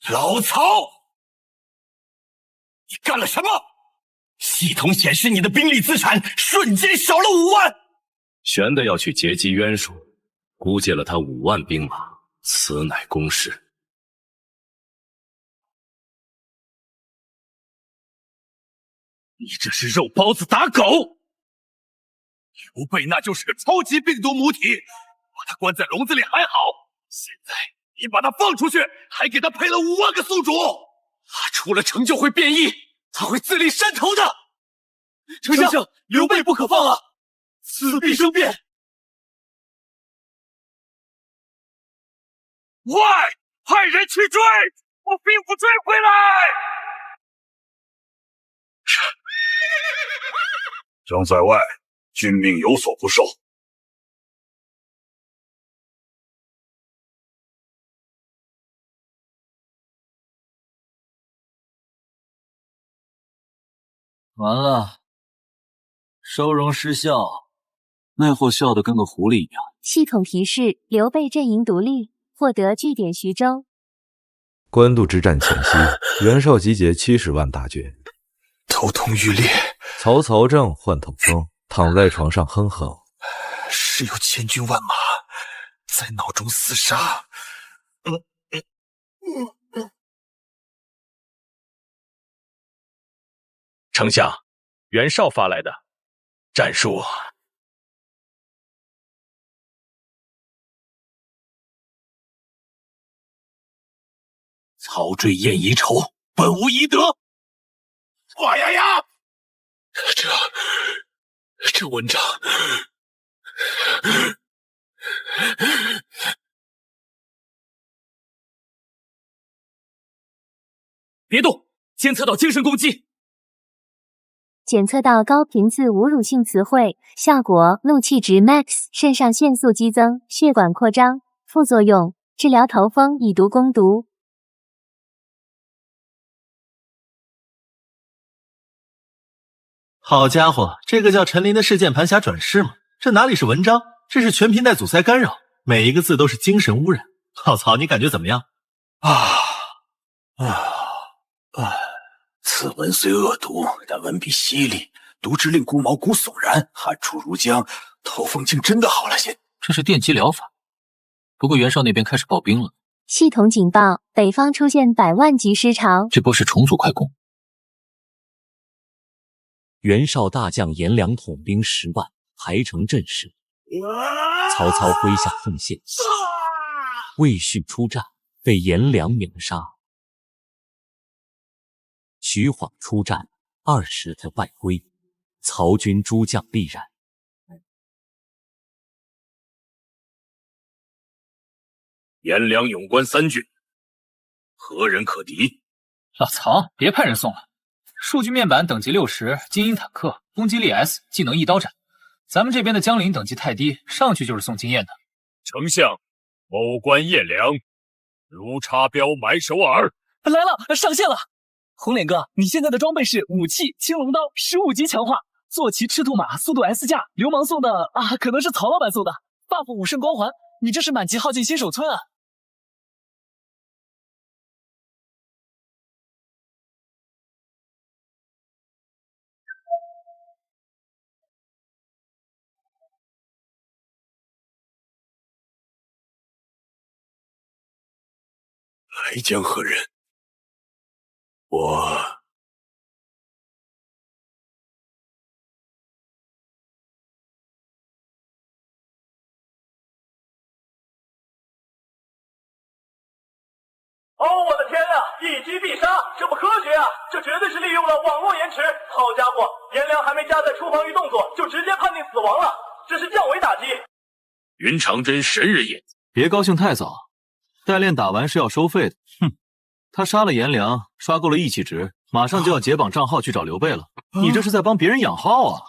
老曹，你干了什么？系统显示你的兵力资产瞬间少了5万。玄德要去截击袁术，估计了他5万兵马，此乃公事。你这是肉包子打狗！刘备那就是个超级病毒母体，把他关在笼子里还好，现在你把他放出去，还给他配了5万个宿主，他出了城就会变异，他会自立山头的。丞相，刘备不可放啊，此必生变。喂，派人去追，把兵符追回来。将在外，君命有所不受。完了，收容失效，那货笑得跟个狐狸一样。系统提示：刘备阵营独立，获得据点徐州。官渡之战前夕，袁绍集结70万大军，头痛欲裂。曹操正患头风，躺在床上哼哼。是有千军万马在脑中厮杀。丞相，袁绍发来的战术。曹追燕遗仇，本无遗德。哇呀呀！这文章，别动，监测到精神攻击。检测到高频次侮辱性词汇，效果怒气值 max， 肾上腺素激增，血管扩张，副作用治疗头风，以毒攻毒。好家伙，这个叫陈琳的世键盘侠转世吗？这哪里是文章，这是全频带阻塞干扰，每一个字都是精神污染。老曹，你感觉怎么样？此文虽恶毒，但文笔犀利，读之令骨毛骨悚然，汗出如浆，头风竟真的好了些。这是电击疗法。不过袁绍那边开始爆兵了。系统警报：北方出现100万级师潮。这波是重组快攻。袁绍大将颜良统兵10万，排成阵势。曹操麾下奉献，魏续出战，被颜良秒杀。徐晃出战，20他败归，曹军诸将必然。颜良勇冠3郡，何人可敌？老曹，别派人送了。数据面板等级60，精英坦克，攻击力 S， 技能一刀斩。咱们这边的江陵等级太低，上去就是送经验的。丞相，某官颜良，如插标埋首耳。来了，上线了。红脸哥，你现在的装备是武器青龙刀15级强化，坐骑赤兔马，速度 S 加，流氓送的啊，可能是曹老板送的 buff 武圣光环，你这是满级耗尽新手村啊。来将何人？我哦，我的天啊！一击必杀，这不科学啊！这绝对是利用了网络延迟。好家伙，颜良还没加载出防御动作，就直接判定死亡了，这是降维打击。云长真神人也！别高兴太早，代练打完是要收费的。哼，他杀了颜良，刷够了义气值，马上就要解绑账号去找刘备了。你这是在帮别人养号啊！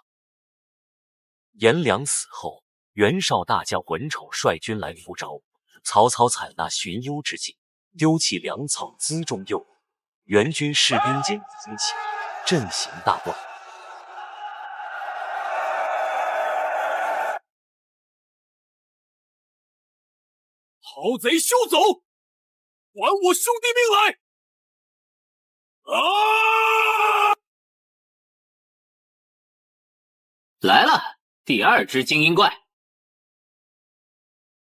颜良死后，袁绍大将文丑率军来扶赵，曹操采纳荀攸之计，丢弃粮草辎重诱，援军士兵间惊起，阵型大乱。好贼休走！还我兄弟命来！啊！来了，第2只精英怪。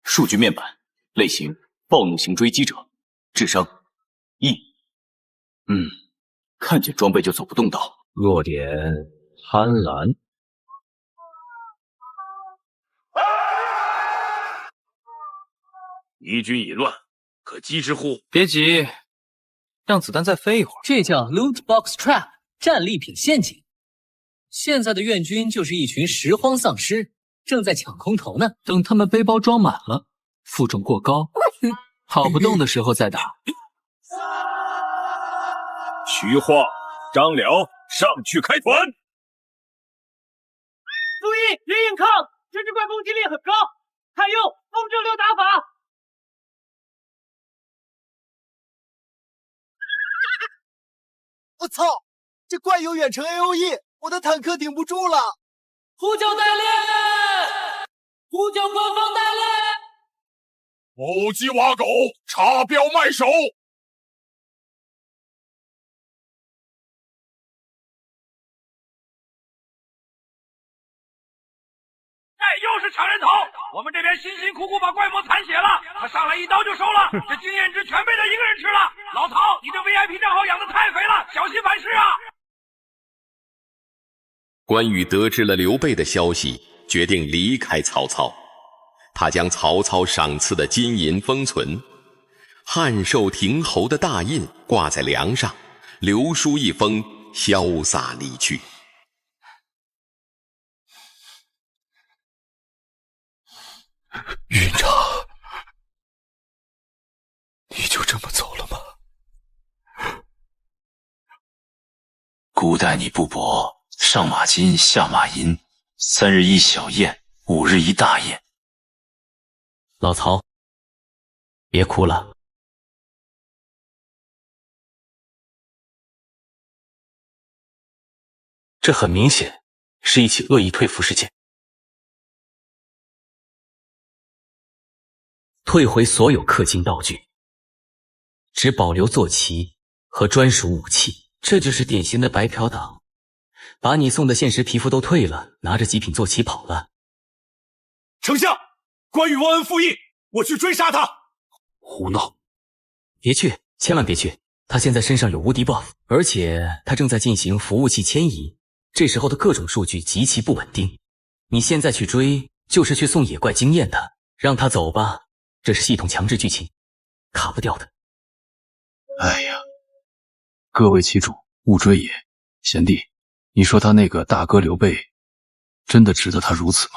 数据面板，类型暴怒型追击者，智商E。看见装备就走不动道。弱点贪婪。敌军已乱，可击之乎？别急，让子弹再飞一会儿。这叫 loot box trap， 战利品陷阱。现在的院军就是一群拾荒丧尸，正在抢空投呢。等他们背包装满了，负重过高，跑不动的时候再打。徐晃、张辽上去开团！注意，别硬抗，这只怪攻击力很高，采用风筝溜打法。我操！这怪有远程 AOE， 我的坦克顶不住了！呼叫代练！呼叫官方代练！某鸡挖狗，插标卖首！又是抢人头！我们这边辛辛苦苦把怪魔残血了，他上来一刀就收了，这经验值全被他一个人吃了。老曹，你这 VIP 账号养的太肥了，小心反噬啊！关羽得知了刘备的消息，决定离开曹操。他将曹操赏赐的金银封存，汉寿亭侯的大印挂在梁上，留书一封，潇洒离去。院长，你就这么走了吗？孤待你不薄，上马金，下马银，3日一小宴，5日一大宴。老曹，别哭了。这很明显是一起恶意退服事件。退回所有氪金道具，只保留坐骑和专属武器。这就是典型的白嫖党，把你送的现实皮肤都退了，拿着极品坐骑跑了。丞相，关羽忘恩负义，我去追杀他。胡闹！别去，千万别去！他现在身上有无敌 buff， 而且他正在进行服务器迁移，这时候的各种数据极其不稳定。你现在去追，就是去送野怪经验的，让他走吧，这是系统强制剧情，卡不掉的。哎呀，各为其主，勿追也。贤弟，你说他那个大哥刘备，真的值得他如此吗？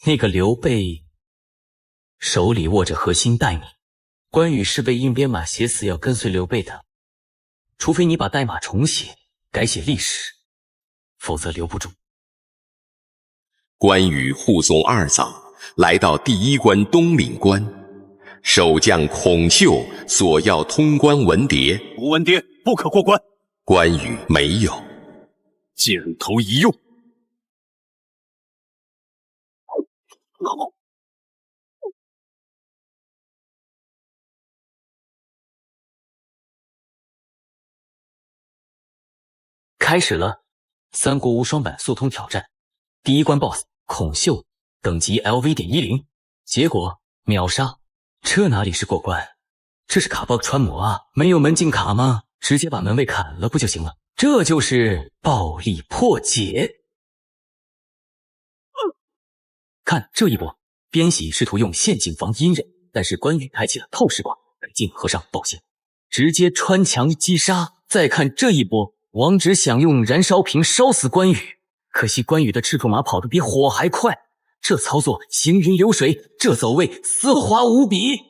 那个刘备手里握着核心代码，关羽是被硬编码写死要跟随刘备的，除非你把代码重写，改写历史，否则留不住。关羽护送二嫂来到第一关东岭关，守将孔秀索要通关文牒，无文牒不可过关。关羽没有，箭头一用，开始了三国无双版速通挑战，第一关 BOSS 孔秀，等级 LV.10， 结果秒杀，这哪里是过关？这是卡 bug 穿模啊！没有门禁卡吗？直接把门卫砍了不就行了？这就是暴力破解。看这一波，边喜试图用陷阱防阴人，但是关羽开启了透视光，冷静和尚抱歉，直接穿墙击杀。再看这一波，王直想用燃烧瓶烧死关羽，可惜关羽的赤兔马跑得比火还快，这操作行云流水，这走位丝滑无比。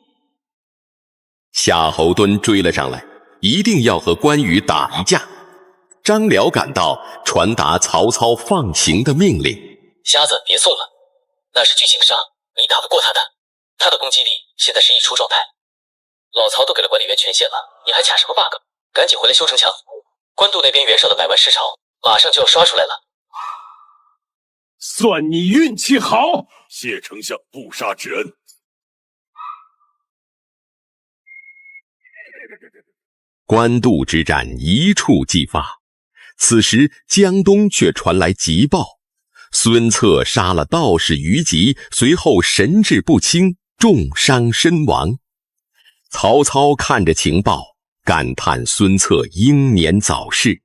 夏侯惇追了上来，一定要和关羽打一架。张辽赶到，传达曹操放行的命令。瞎子别送了，那是剧情杀，你打不过他的，他的攻击力现在是溢出状态。老曹都给了管理员权限了，你还卡什么 bug？ 赶紧回来修城墙。官渡那边袁绍的100万尸潮马上就要刷出来了。算你运气好，谢丞相不杀之恩。官渡之战一触即发，此时江东却传来急报，孙策杀了道士于吉，随后神志不清，重伤身亡。曹操看着情报，感叹孙策英年早逝。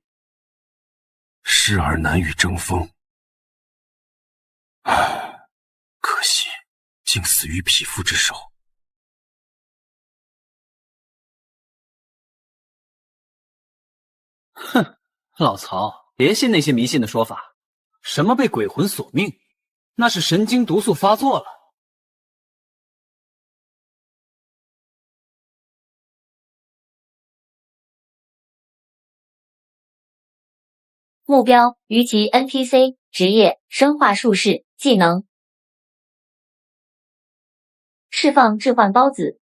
失而难与争锋，唉，可惜竟死于匹夫之手。哼，老曹，别信那些迷信的说法，什么被鬼魂索命，那是神经毒素发作了。目标：虞姬 NPC， 职业：生化术士，技能：释放置换孢子。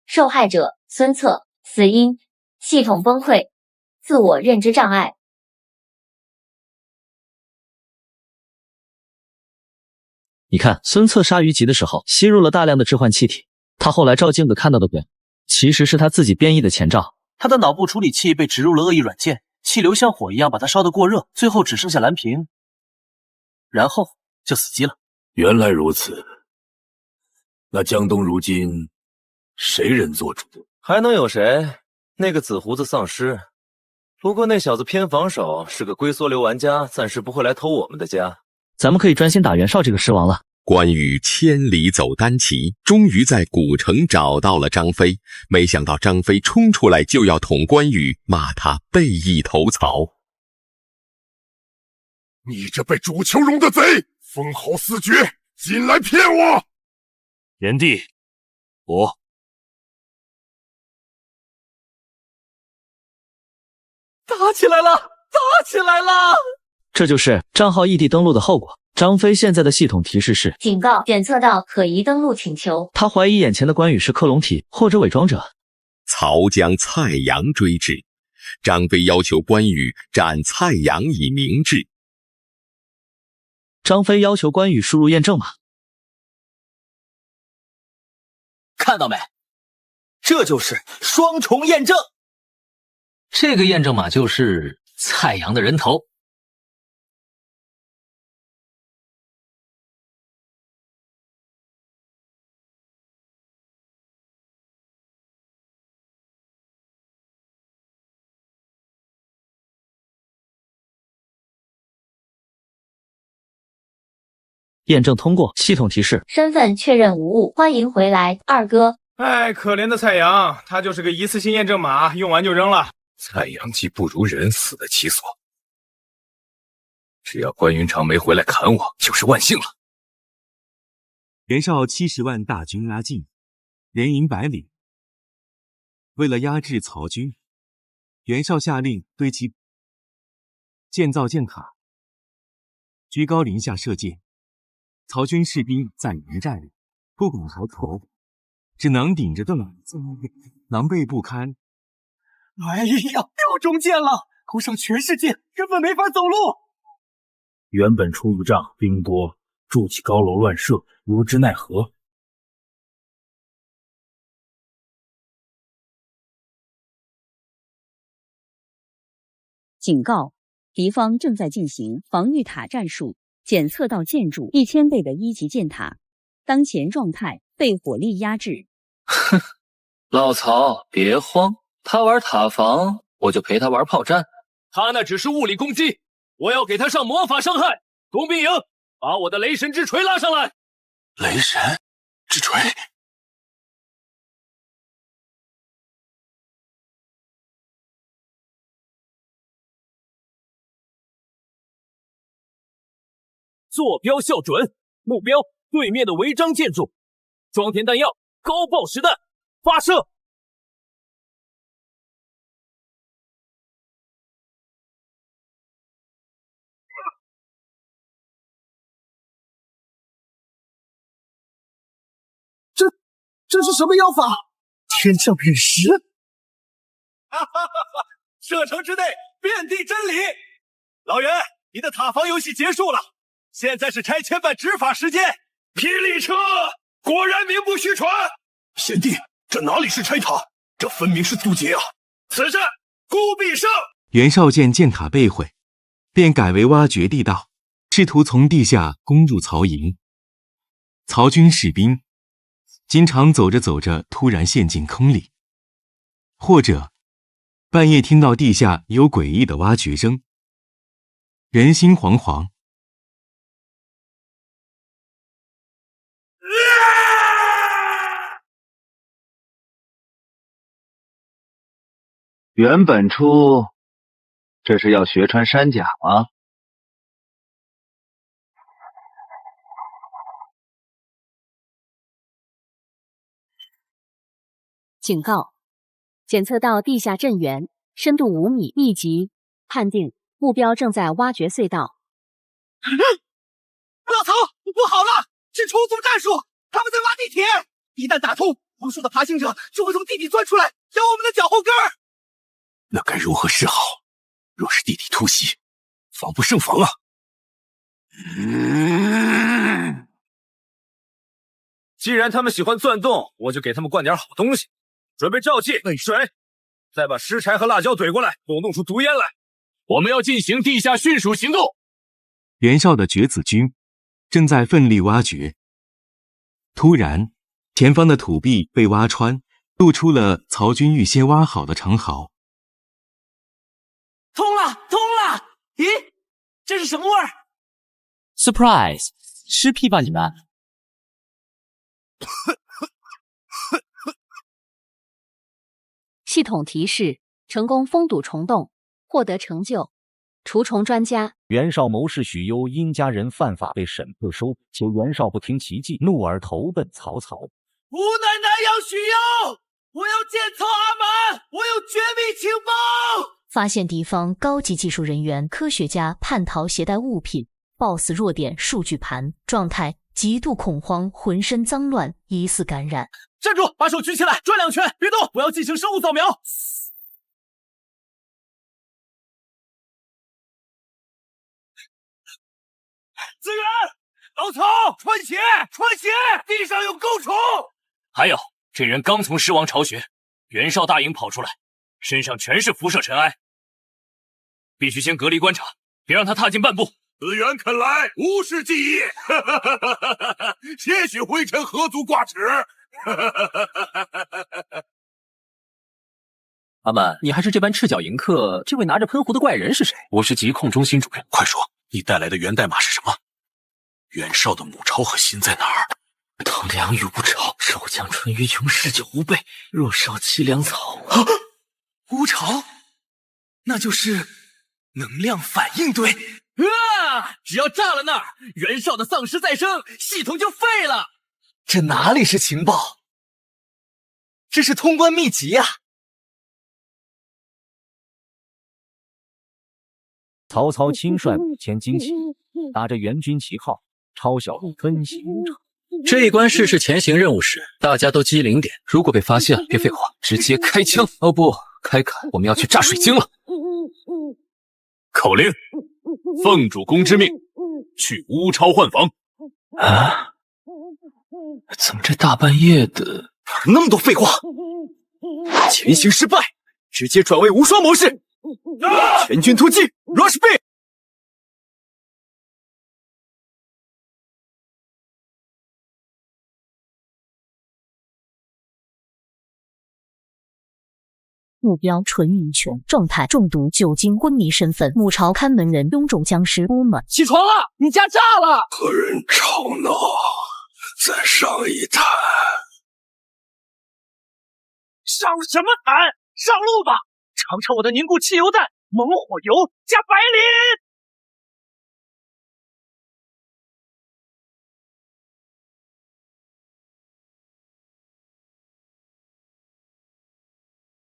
受害者：孙策，死因：系统崩溃，自我认知障碍。你看，孙策杀虞吉的时候吸入了大量的致幻气体，他后来照镜子看到的鬼，其实是他自己编译的前兆。他的脑部处理器被植入了恶意软件，气流像火一样把他烧得过热，最后只剩下蓝屏，然后就死机了。原来如此，那江东如今谁人做主？还能有谁？那个紫胡子丧尸。不过那小子偏防守，是个龟缩流玩家，暂时不会来偷我们的家。咱们可以专心打袁绍这个狮王了。关羽千里走单骑，终于在古城找到了张飞。没想到张飞冲出来就要捅关羽，骂他背义投曹。你这被主求荣的贼，封侯死爵，进来骗我！炎帝，我打起来了！打起来了！这就是账号异地登录的后果。张飞现在的系统提示是：警告，检测到可疑登录请求。他怀疑眼前的关羽是克隆体或者伪装者。曹将蔡阳追至，张飞要求关羽斩蔡阳以明志。张飞要求关羽输入验证码。看到没？这就是双重验证。这个验证码就是蔡阳的人头。验证通过，系统提示身份确认无误，欢迎回来，二哥。哎，可怜的蔡阳，他就是个一次性验证码，用完就扔了。蔡阳既不如人，死得其所。只要关云长没回来砍我，就是万幸了。袁绍70万大军拉近，连营100里。为了压制曹军，袁绍下令对其建造箭塔，居高临下射箭。曹军士兵在营寨里不敢抬头，只能顶着盾牌，狼狈不堪。哎呀，又中箭了！头上全是箭，根本没法走路。原本出入帐兵多，筑起高楼乱射，无知奈何。警告：敌方正在进行防御塔战术，检测到建筑1000倍的1级箭塔，当前状态被火力压制。哼，老曹别慌，他玩塔防，我就陪他玩炮战。他那只是物理攻击，我要给他上魔法伤害。工兵营，把我的雷神之锤拉上来。雷神之锤。坐标校准，目标对面的违章建筑，装填弹药，高爆实弹，发射！这是什么妖法？天降陨石！哈哈哈哈！射程之内遍地真理。老袁，你的塔防游戏结束了。现在是拆迁办执法时间，霹雳车果然名不虚传。贤弟，这哪里是拆塔，这分明是渡劫啊！此战孤必胜。袁绍见箭塔被毁，便改为挖掘地道，试图从地下攻入曹营。曹军士兵经常走着走着突然陷进坑里，或者半夜听到地下有诡异的挖掘声，人心惶惶。原本初，这是要学穿山甲吗？警告：检测到地下震源，深度5米，1级，判定目标正在挖掘隧道。老曹，不好了，是虫族战术，他们在挖地铁，一旦打通，无数的爬行者就会从地底钻出来，咬我们的脚后跟儿。那该如何是好？若是地底突袭，防不胜防啊！既然他们喜欢钻洞，我就给他们灌点好东西。准备沼气、水，再把尸柴和辣椒怼过来，给我弄出毒烟来。我们要进行地下驯鼠行动。袁绍的绝子军正在奋力挖掘，突然，前方的土壁被挖穿，露出了曹军预先挖好的长壕。通了，通了！咦，这是什么味儿 ？Surprise！ 吃屁吧你们！系统提示：成功封堵虫洞，获得成就除虫专家。袁绍谋士许攸因家人犯法被审判收，且袁绍不听其计，怒而投奔曹操。吾乃南阳许攸，我要见曹阿瞒，我有绝密情报。发现敌方高级技术人员、科学家叛逃携带物品 ，BOSS 弱点数据盘状态极度恐慌，浑身脏乱，疑似感染。站住！把手举起来，转2圈，别动！我要进行生物扫描。资源，老曹，穿鞋，穿鞋，地上有狗虫。还有，这人刚从狮王巢穴袁绍大营跑出来，身上全是辐射尘埃，必须先隔离观察，别让他踏进半步。资源肯来，无视记忆，些许灰尘何足挂齿。阿满，你还是这班赤脚迎客，这位拿着喷壶的怪人是谁？我是疾控中心主任，快说，你带来的源代码是什么？袁绍的母巢和心在哪儿？唐梁与乌巢，肉酱纯于穷，嗜酒无备，若烧凄凉草。乌巢，那就是能量反应堆。只要炸了那儿，袁绍的丧尸再生系统就废了。这哪里是情报，这是通关秘籍啊！曹操亲率5000精骑，打着援军旗号，抄小路奔袭乌巢。这一关试试前行任务时，大家都机灵点。如果被发现，别废话，直接开枪。哦不，开砍！我们要去炸水晶了。口令：奉主公之命，去乌巢换防。啊？怎么这大半夜的，那么多废话？前行失败，直接转为无双模式。全军突击 ，Rush B！ 目标纯鱼泉，状态中毒酒精昏迷，身份母巢看门人，臃肿僵尸波满。起床了，你家炸了！何人吵闹？再上一坛。上什么坛？上路吧！尝尝我的凝固汽油弹，猛火油加白磷。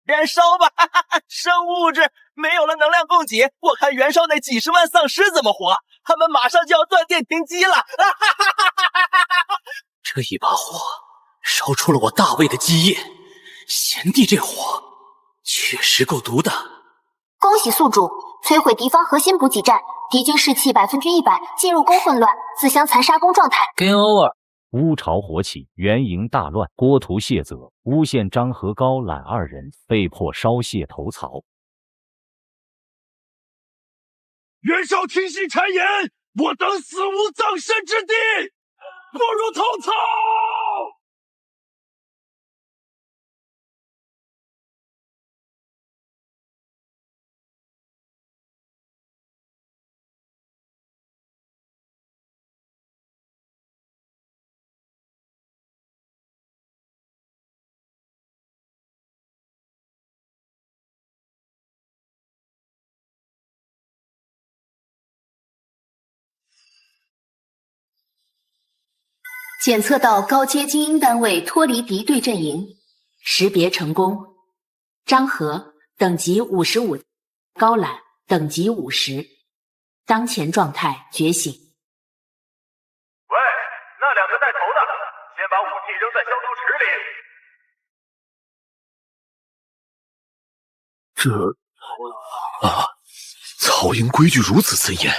燃烧吧，生物质没有了能量供给，我看袁绍那几10万丧尸怎么活？他们马上就要断电停机了。这一把火烧出了我大魏的基业，贤弟这火确实够毒的。恭喜宿主摧毁敌方核心补给站，敌军士气100%，进入攻混乱，自相残杀攻状态。Game over。乌巢火起，援营大乱，郭图谢责，诬陷张和高览2人，被迫烧谢投曹。袁绍听信谗言，我等死无葬身之地，不如投曹。检测到高阶精英单位脱离敌对阵营，识别成功。张和等级55，高览等级50，当前状态觉醒。喂，那2个带头的，先把武器扔在消毒池里。曹营规矩如此森严。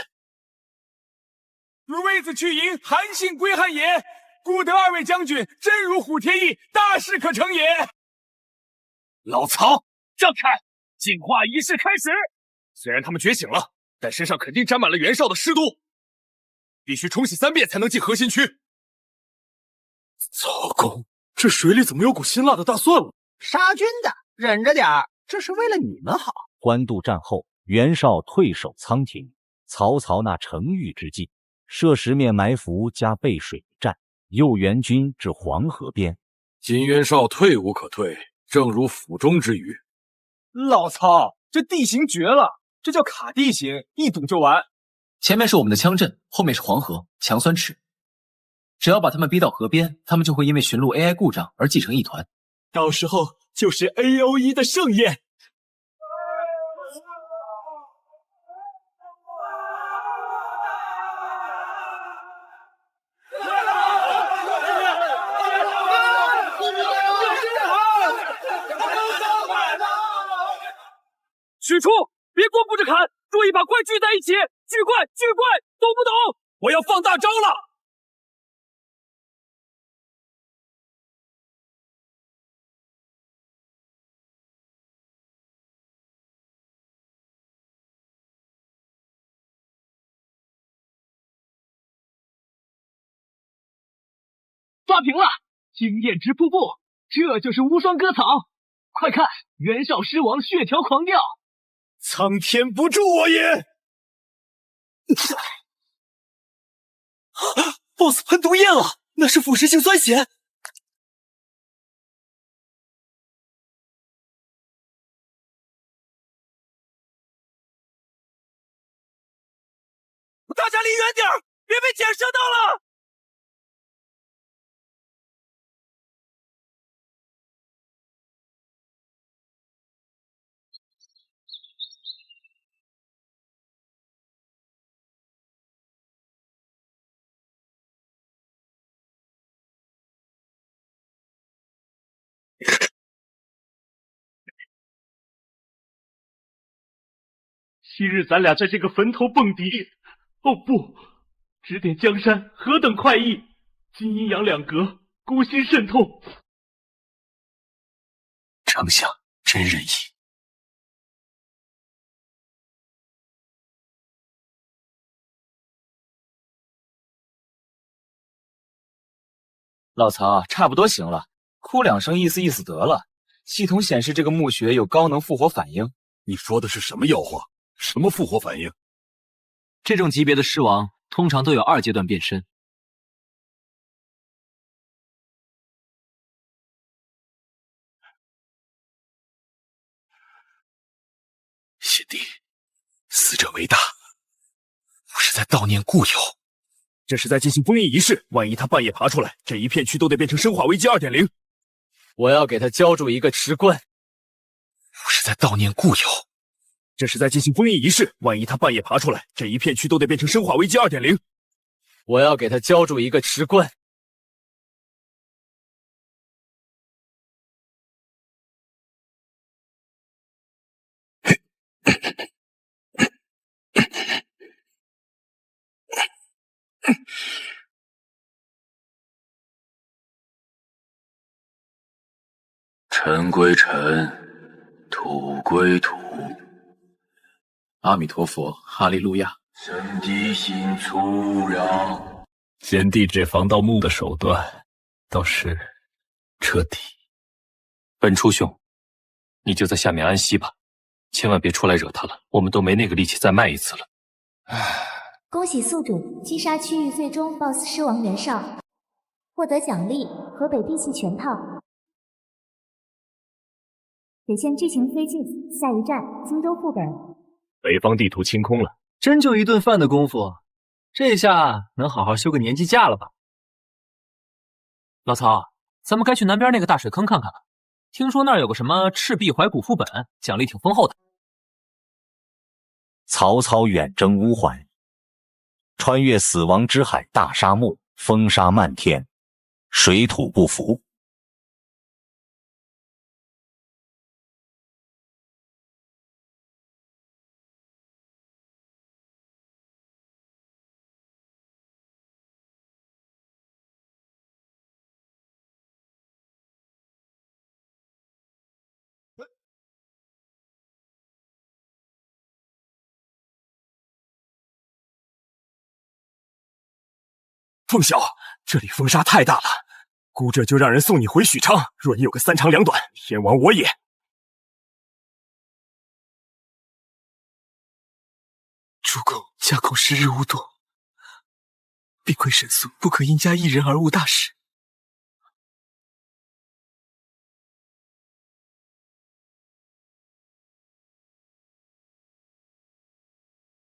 如为子去营，韩信归汉也。故得2位将军真如虎添翼，大事可成也。老曹，让开！净化仪式开始。虽然他们觉醒了，但身上肯定沾满了袁绍的尸毒，必须冲洗3遍才能进核心区。曹公，这水里怎么有股辛辣的大蒜味？杀菌的，忍着点儿，这是为了你们好。官渡战后，袁绍退守仓亭，曹操那成玉之计，设10面埋伏加背水战，诱援军至黄河边。今袁绍退无可退，正如府中之鱼。老曹，这地形绝了，这叫卡地形，一堵就完。前面是我们的枪阵，后面是黄河、强酸池。只要把他们逼到河边，他们就会因为寻路 AI 故障而挤成一团。到时候就是 AOE 的盛宴。许褚，别光顾着砍，注意把怪聚在一起。聚怪，懂不懂？我要放大招了！刷屏了！惊艳之瀑布，这就是无双割草！快看，袁绍狮王血条狂掉！苍天不助我也！BOSS 喷毒液了，那是腐蚀性酸碱。大家离远点，别被箭射到了！昔日咱俩在这个坟头蹦迪，哦不，指点江山何等快意！今阴阳两隔，孤心甚痛。丞相真仁义。老曹，差不多行了，哭2声意思意思得了。系统显示这个墓穴有高能复活反应。你说的是什么妖话？什么复活反应？这种级别的狮王通常都有2阶段变身。贤弟，死者为大，不是在悼念故友，这是在进行封印仪式。万一他半夜爬出来，这一片区都得变成生化危机 2.0。我要给他交出一个池棺。不是在悼念故友，这是在进行封印仪式。万一他半夜爬出来，这一片区都得变成生化危机 2.0。我要给他交出一个池棺。尘归尘，土归土。阿弥陀佛，哈利路亚。神地心粗壤。贤弟这防盗墓的手段倒是彻底。本初兄，你就在下面安息吧，千万别出来惹他了，我们都没那个力气再卖一次了。恭喜宿主击杀区域最终 BOSS 狮王袁绍，获得奖励河北地气全套。北线剧情推进，下一站荆州副本。北方地图清空了，真就一顿饭的功夫，这下能好好休个年纪假了吧？老曹，咱们该去南边那个大水坑看看了。听说那儿有个什么赤壁怀古副本，奖励挺丰厚的。曹操远征乌桓，穿越死亡之海大沙漠，风沙漫天，水土不服。凤晓，这里风沙太大了，姑这就让人送你回许昌。若你有个3长2短，天亡我也。主公，家口时日无多，必亏神速，不可因家一人而误大事。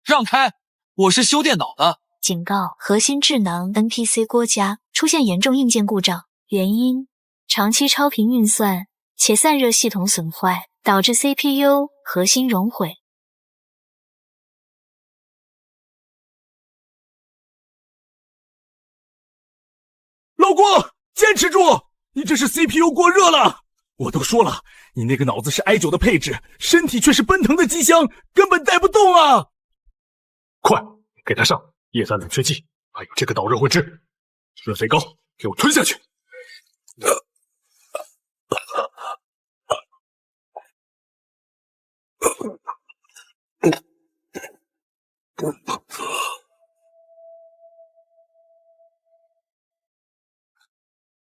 让开！我是修电脑的。警告：核心智能 NPC 郭嘉出现严重硬件故障，原因：长期超频运算且散热系统损坏，导致 CPU 核心熔毁。老郭，坚持住！你这是 CPU 过热了。我都说了，你那个脑子是 i9 的配置，身体却是奔腾的机箱，根本带不动啊！快，给他上液氮冷却剂，还有这个导热混汁，热水膏给我吞下去！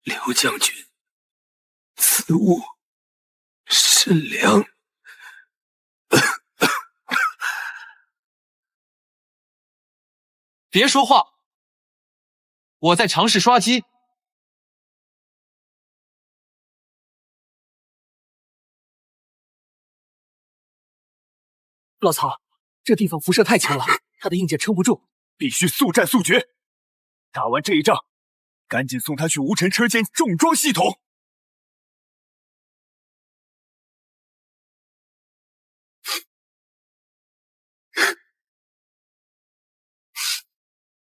刘将军，此物甚凉。别说话，我在尝试刷机。老曹，这地方辐射太强了，他的硬件撑不住，必须速战速决。打完这一仗，赶紧送他去无尘车间重装系统。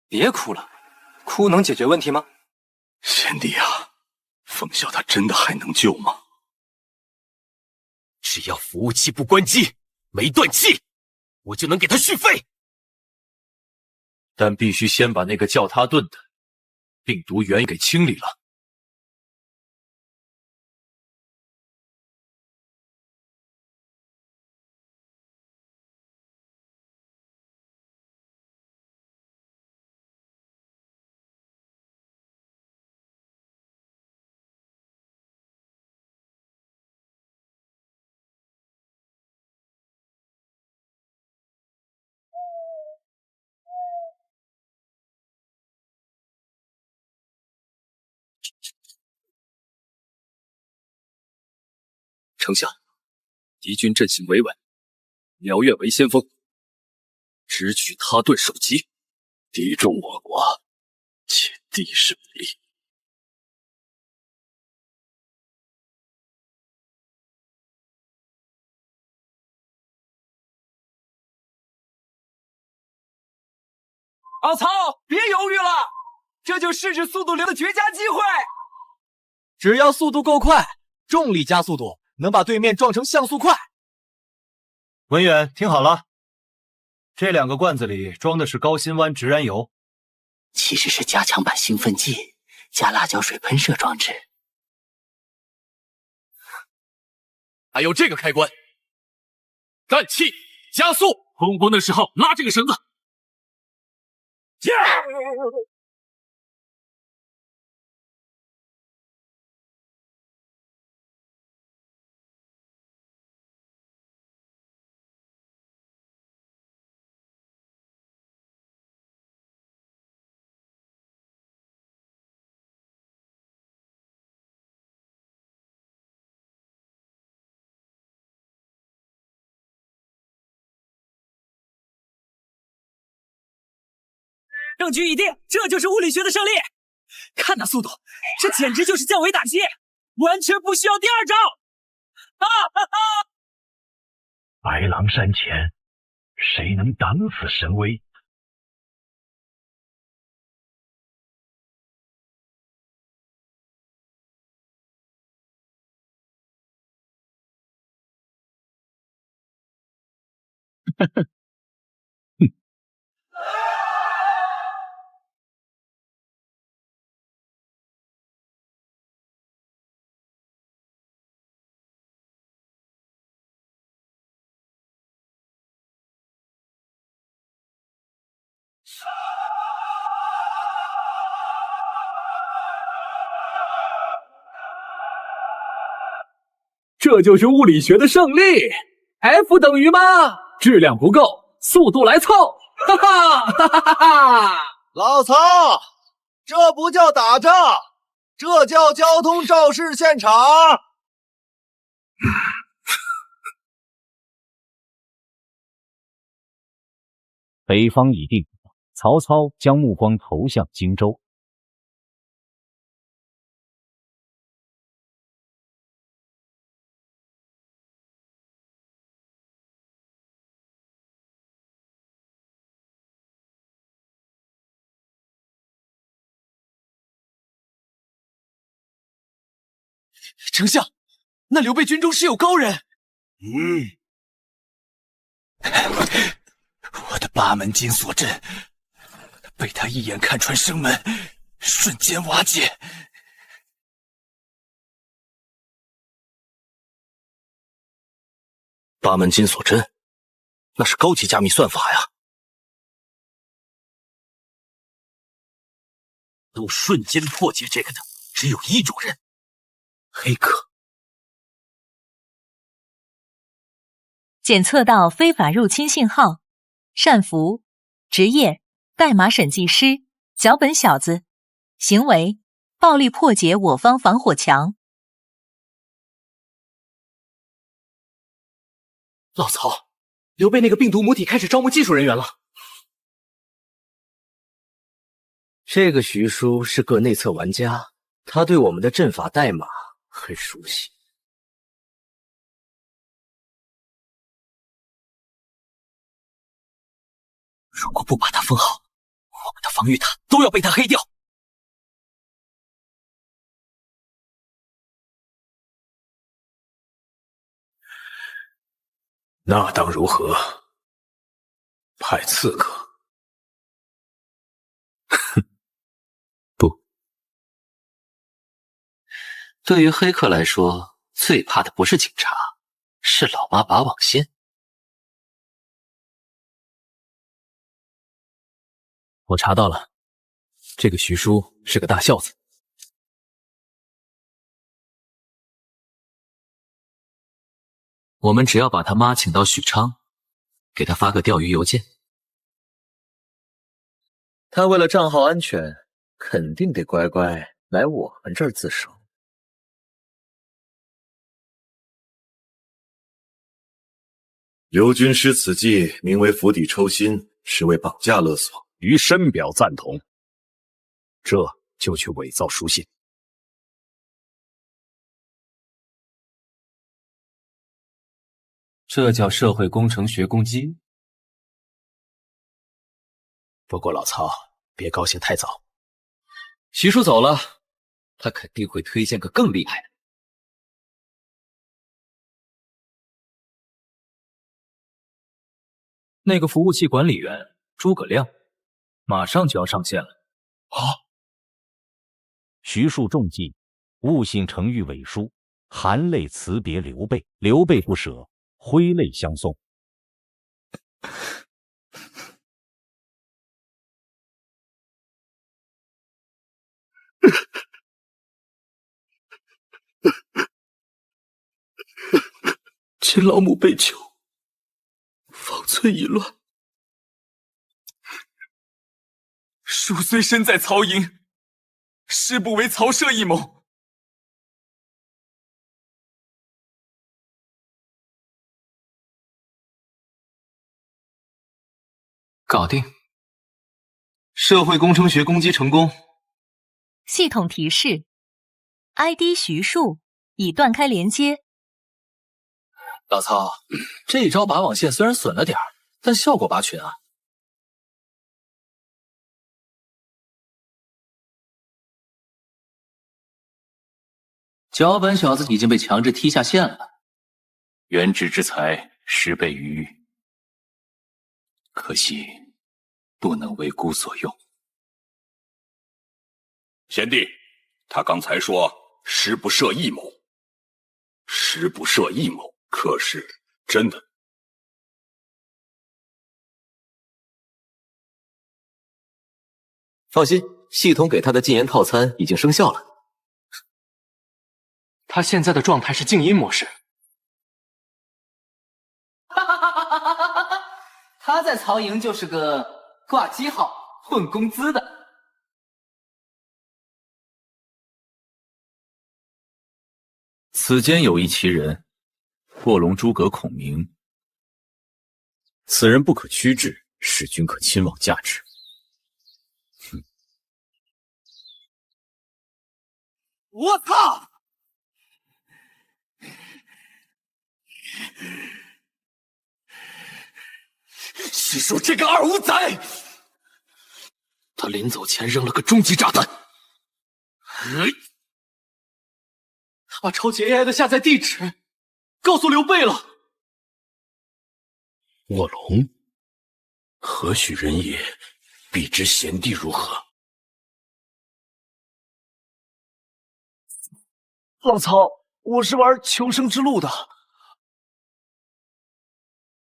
别哭了，哭能解决问题吗？贤弟啊，冯笑他真的还能救吗？只要服务器不关机，没断气，我就能给他续费。但必须先把那个叫他盾的病毒源给清理了。丞相，敌军阵型维稳，苗院为先锋，只取他盾首级，敌众我寡，且地势不利。老曹，别犹豫了，这就试试速度流的绝佳机会。只要速度够快，重力加速度能把对面撞成像素块。文远，听好了，这2个罐子里装的是高辛烷植燃油，其实是加强版兴奋剂加辣椒水喷射装置。还有这个开关，氮气加速，轰崩的时候拉这个绳子。证据已定，这就是物理学的胜利。看那速度，这简直就是降维打击，完全不需要第二招。哈哈哈！白狼山前，谁能挡此神威？呵呵。这就是物理学的胜利。F 等于吗？质量不够，速度来凑。哈哈哈哈哈哈！老曹，这不叫打仗，这叫交通肇事现场。北方已定，曹操将目光投向荆州。丞相，那刘备军中是有高人。我的八门金锁阵被他一眼看穿生门，瞬间瓦解。八门金锁针，那是高级加密算法呀！能瞬间破解这个的，只有一种人——黑客。检测到非法入侵信号，善福，职业代码审计师，脚本小子，行为暴力破解我方防火墙。老曹，刘备那个病毒母体开始招募技术人员了。这个徐叔是个内测玩家，他对我们的阵法代码很熟悉。如果不把他封好，我们的防御塔都要被他黑掉。那当如何？派刺客？不。对于黑客来说，最怕的不是警察，是老妈拔网线。我查到了，这个徐叔是个大孝子。我们只要把他妈请到许昌，给他发个钓鱼邮件。他为了账号安全，肯定得乖乖来我们这儿自首。刘军师此计名为釜底抽薪，是为绑架勒索。于深表赞同，这就去伪造书信。这叫社会工程学攻击。不过老曹，别高兴太早。徐叔走了，他肯定会推荐个更厉害的。那个服务器管理员诸葛亮，马上就要上线了。徐庶中计，误信程昱伪书，含泪辞别刘备。刘备不舍，挥泪相送。见老母被囚，方寸已乱。叔虽身在曹营，誓不为曹社一谋。搞定。社会工程学攻击成功。系统提示 ：ID 徐庶已断开连接。老曹，这一招拔网线虽然损了点儿，但效果拔群啊。脚本小子已经被强制踢下线了，原职之才10倍于玉，可惜不能为孤所用。贤弟，他刚才说师不设异谋，师不设异谋，可是真的？放心，系统给他的禁言套餐已经生效了。他现在的状态是静音模式。他在曹营就是个挂机号、混工资的。此间有一奇人，卧龙诸葛孔明。此人不可屈制，使君可亲往驾之。我操！徐庶这个二五仔，他临走前扔了个终极炸弹。他把超级 AI 的下载地址告诉刘备了。卧龙，何许人也？必知贤弟如何。老曹，我是玩求生之路的。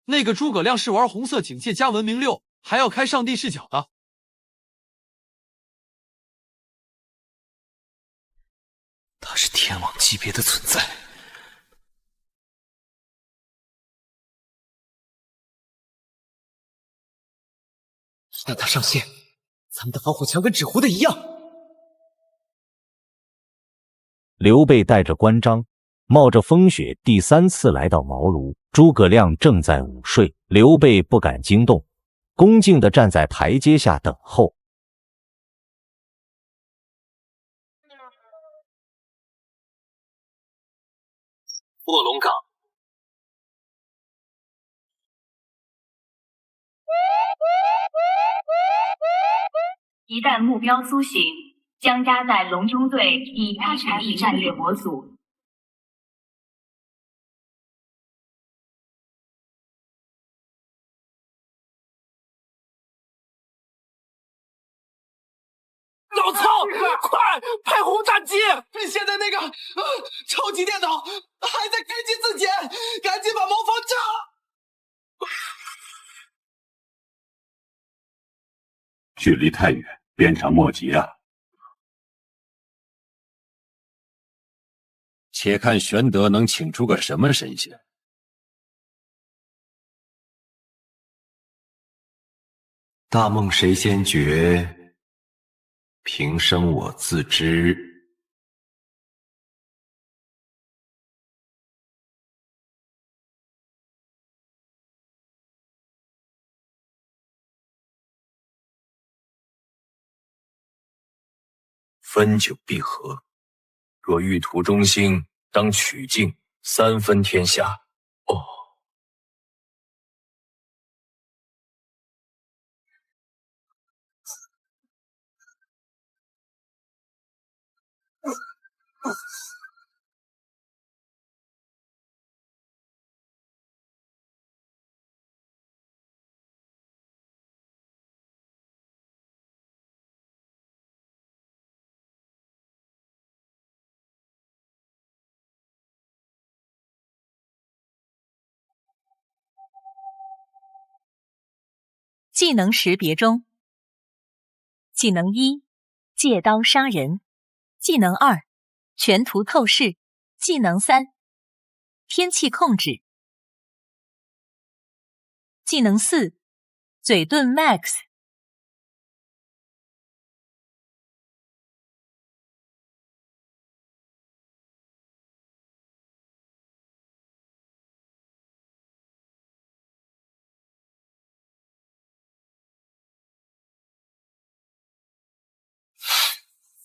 那个诸葛亮是玩红色警戒加文明6，还要开上帝视角的。他是天王级别的存在。让他上线，咱们的防火墙跟纸糊的一样。刘备带着关张，冒着风雪第3次来到茅庐。诸葛亮正在午睡，刘备不敢惊动，恭敬地站在台阶下等候。卧龙岗。一旦目标苏醒，将加载隆中队以开产力战略模组。老曹，快拍轰炸机！现在那个超级电脑还在开机自检，赶紧把茅房炸！距离太远，鞭长莫及啊！且看玄德能请出个什么神仙。大梦谁先觉？平生我自知。分久必合，若欲图中兴，当取静，3分天下。哦。技能识别中，技能1，借刀杀人；技能2，全图透视；技能3，天气控制；技能4，嘴遁 Max。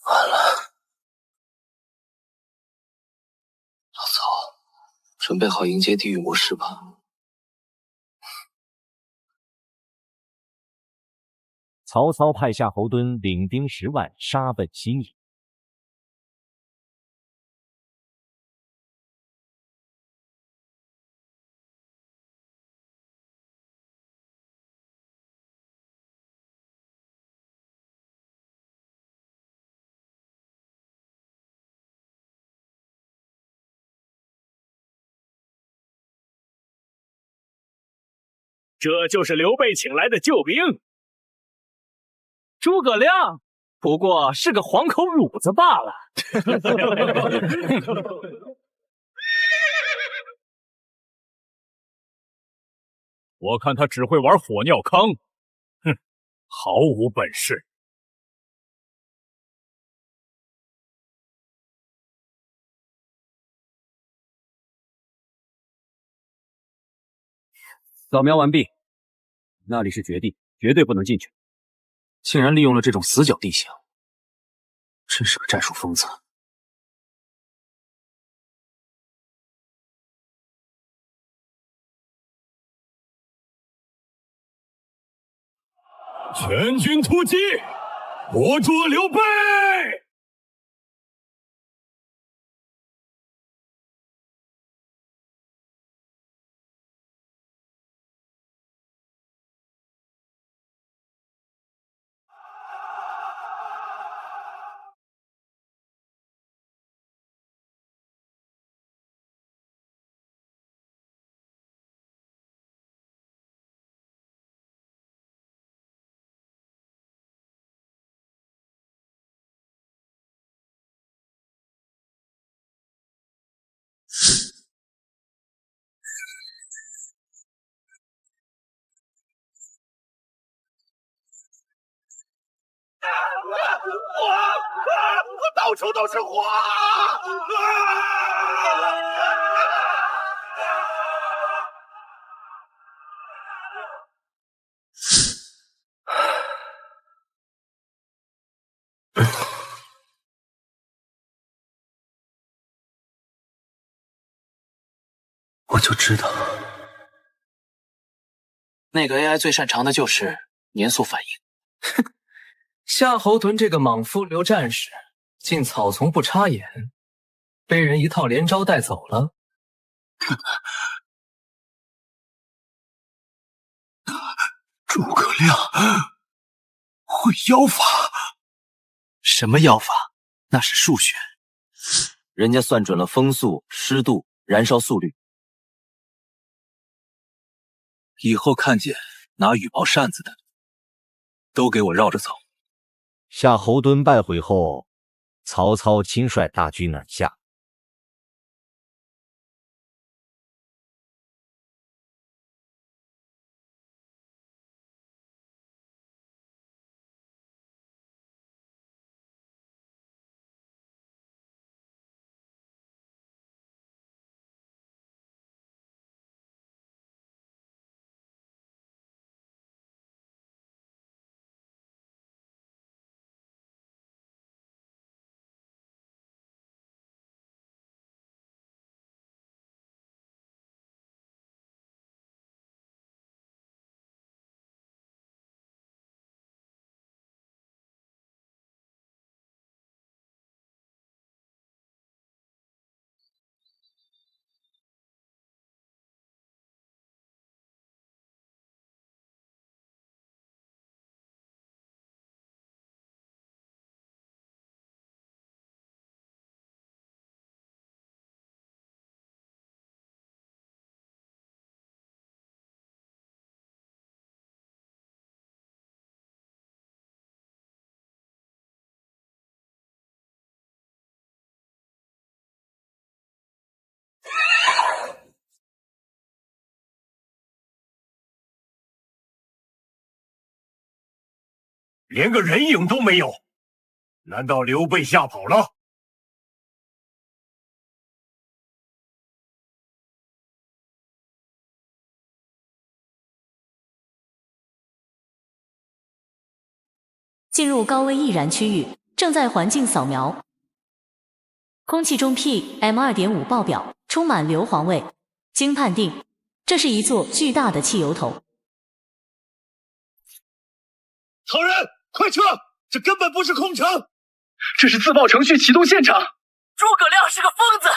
完了，老曹，准备好迎接地狱模式吧。曹操派夏侯惇领兵10万杀奔新野。这就是刘备请来的救兵。诸葛亮不过是个黄口孺子罢了。我看他只会玩火尿糠，哼，毫无本事。扫描完毕，那里是绝地，绝对不能进去。竟然利用了这种死角地形，真是个战术疯子。全军突击，活捉刘备！到处都是火！我就知道，那个 AI 最擅长的就是年速反应。哼，夏侯惇这个莽夫流战士，竟草丛不插眼，被人一套连招带走了。诸葛亮会妖法？什么妖法？那是数学。人家算准了风速、湿度、燃烧速率。以后看见拿羽毛扇子的，都给我绕着走。夏侯惇败毁后，曹操亲率大军南下。连个人影都没有，难道刘备吓跑了？进入高危易燃区域，正在环境扫描。空气中 PM2.5 爆表，充满硫磺味。经判定，这是一座巨大的汽油头。曹仁，快撤！这根本不是空城，这是自爆程序启动现场。诸葛亮是个疯子，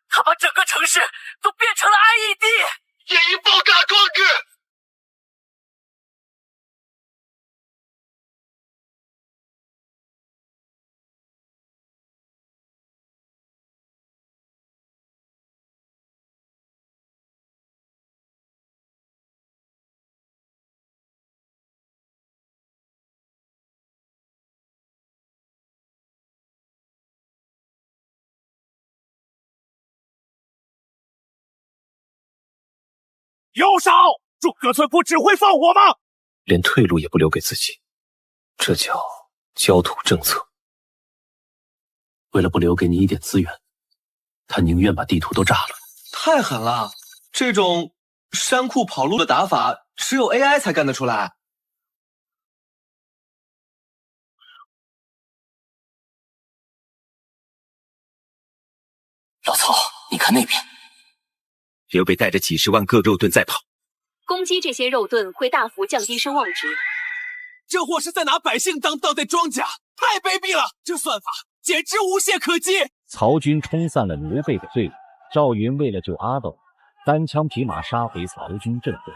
他把整个城市都变成了 IED， 演一爆炸装置。有少，诸葛村不只会放火吗？连退路也不留给自己，这叫焦土政策。为了不留给你一点资源，他宁愿把地图都炸了。太狠了！这种山库跑路的打法，只有 AI 才干得出来。老曹，你看那边。刘备带着几十万个肉盾在跑，攻击这些肉盾会大幅降低声望值。这货是在拿百姓当倒带装甲，太卑鄙了！这算法简直无懈可击。曹军冲散了刘备的队伍，赵云为了救阿斗，单枪匹马杀回曹军阵队。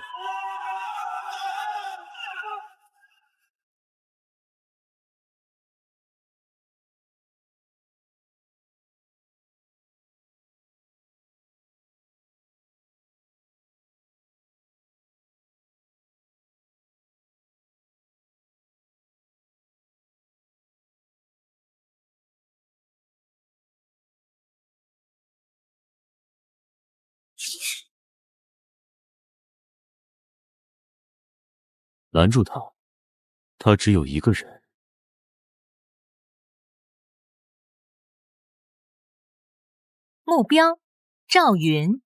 拦住他，他只有一个人。目标：赵云。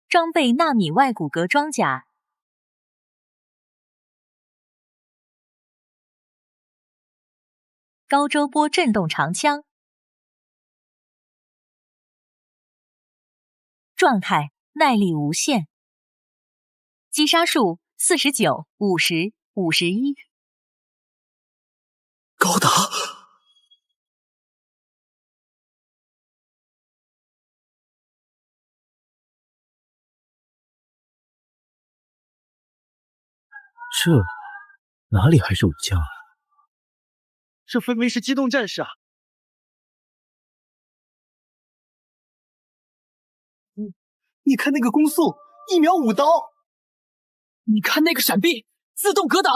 装备纳米外骨骼装甲。高周波震动长枪。状态：耐力无限。击杀数49、50、51。高达。这哪里还是武将啊？这分明是机动战士啊！你看那个攻速，1秒5刀！你看那个闪避，自动格挡，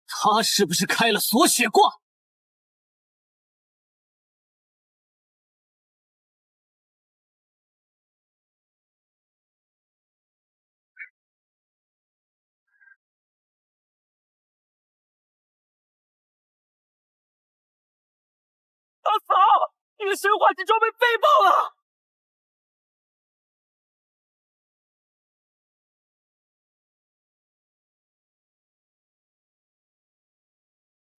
他是不是开了锁血挂？阿嫂，你的神话之装被废爆了！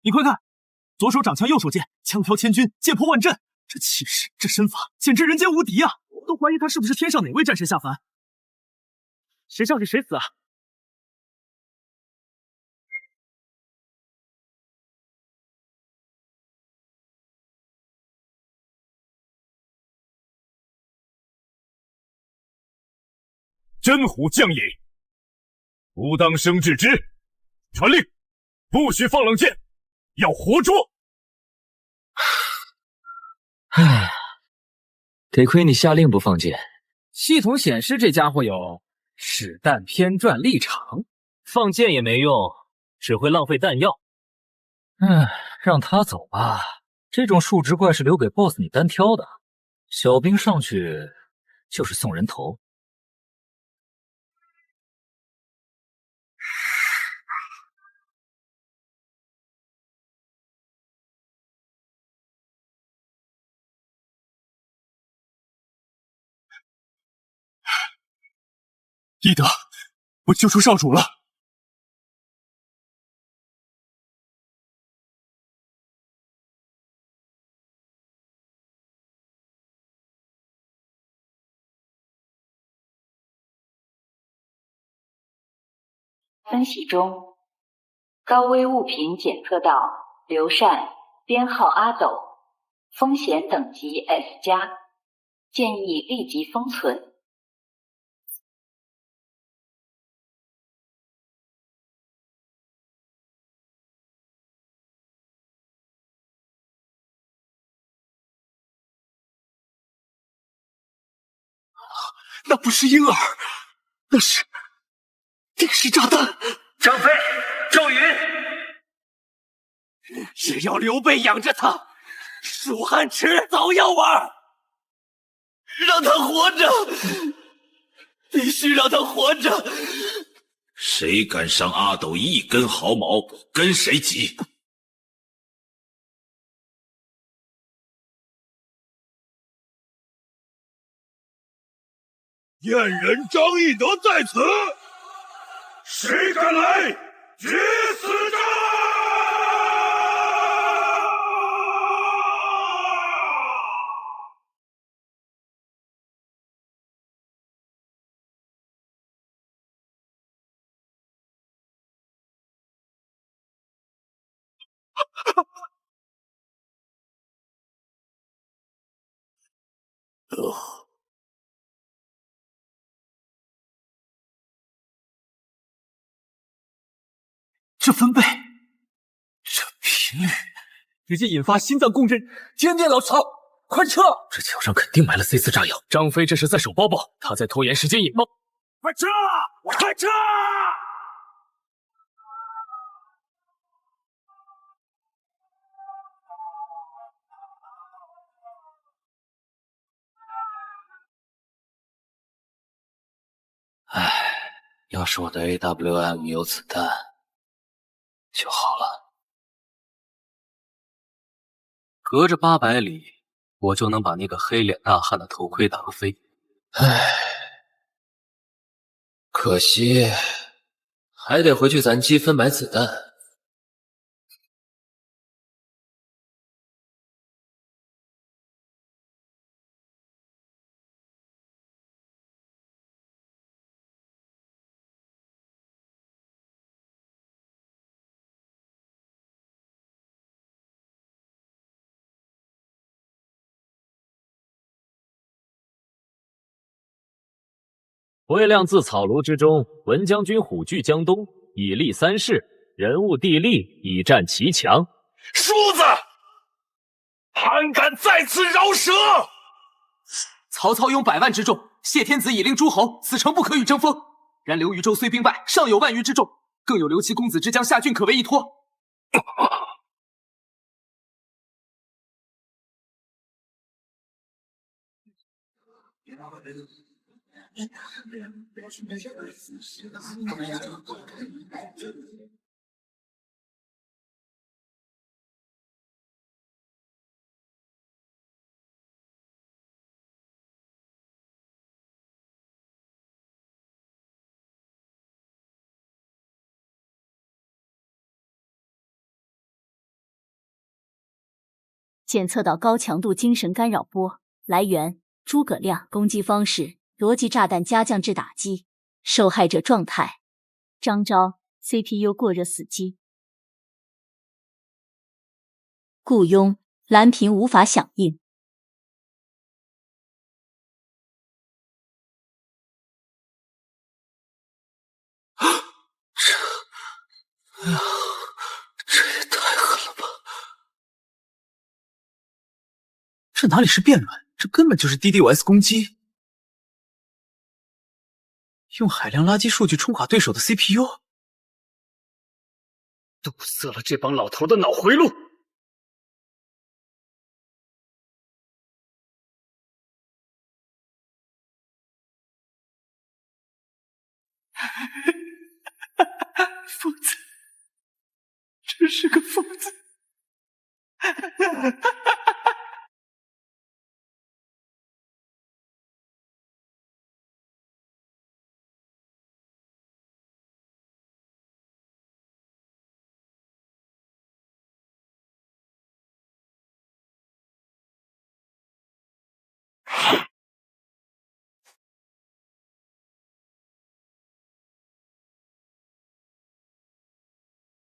你快看，左手掌枪，右手剑，枪挑千钧，剑破万阵，这气势，这身法，简直人间无敌啊！我都怀疑他是不是天上哪位战神下凡。谁上去谁死啊！真虎将也，吾当生制之。传令，不许放冷箭，要活捉。唉，得亏你下令不放箭。系统显示这家伙有使弹偏转立场，放箭也没用，只会浪费弹药。让他走吧，这种数值怪是留给 BOSS 你单挑的，小兵上去就是送人头。义德，我救出少主了。分析中，高危物品检测到刘禅，编号阿斗，风险等级 S+，建议立即封存。那不是婴儿，那是定时炸弹。张飞、赵云，只要刘备养着他，蜀汉迟早要完。让他活着，必须让他活着。谁敢伤阿斗一根毫毛，跟谁急。燕人张翼德在此，谁敢来决死战？这分贝，这频率，直接引发心脏共振，天电老巢，快撤！这桥上肯定埋了 C4 炸药，张飞这是在手包包，他在拖延时间引爆。快撤！快撤！唉，要是我的 AWM 有子弹就好了。隔着800里，我就能把那个黑脸大汉的头盔打个飞。唉，可惜还得回去攒积分买子弹。魏亮自草庐之中，闻将军虎踞江东，以立三世，人物地利，以战其强。梳子，胆敢再次饶舌！曹操拥100万之众，谢天子以令诸侯，此诚不可与争锋。然刘禹州虽兵败，尚有10000余之众，更有刘琦公子之将夏郡可为依托。检测到高强度精神干扰波，来源诸葛亮，攻击方式逻辑炸弹加降智打击，受害者状态张昭 CPU 过热死机，雇佣蓝屏无法响应。这也太狠了吧！这哪里是辩论，这根本就是 DDoS 攻击。用海量垃圾数据冲垮对手的 CPU， 堵塞了这帮老头的脑回路。疯子，真是个疯子！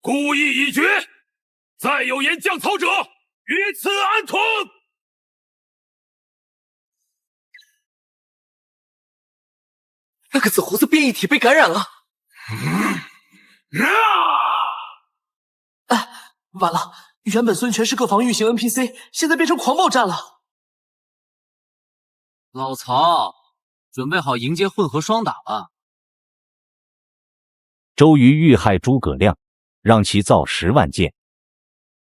故意已决，再有言降曹者，于此安同。那个紫胡子变异体被感染了。完了！原本孙权是个防御型 NPC， 现在变成狂暴战了。老曹，准备好迎接混合双打了。周瑜欲害诸葛亮，让其造10万箭。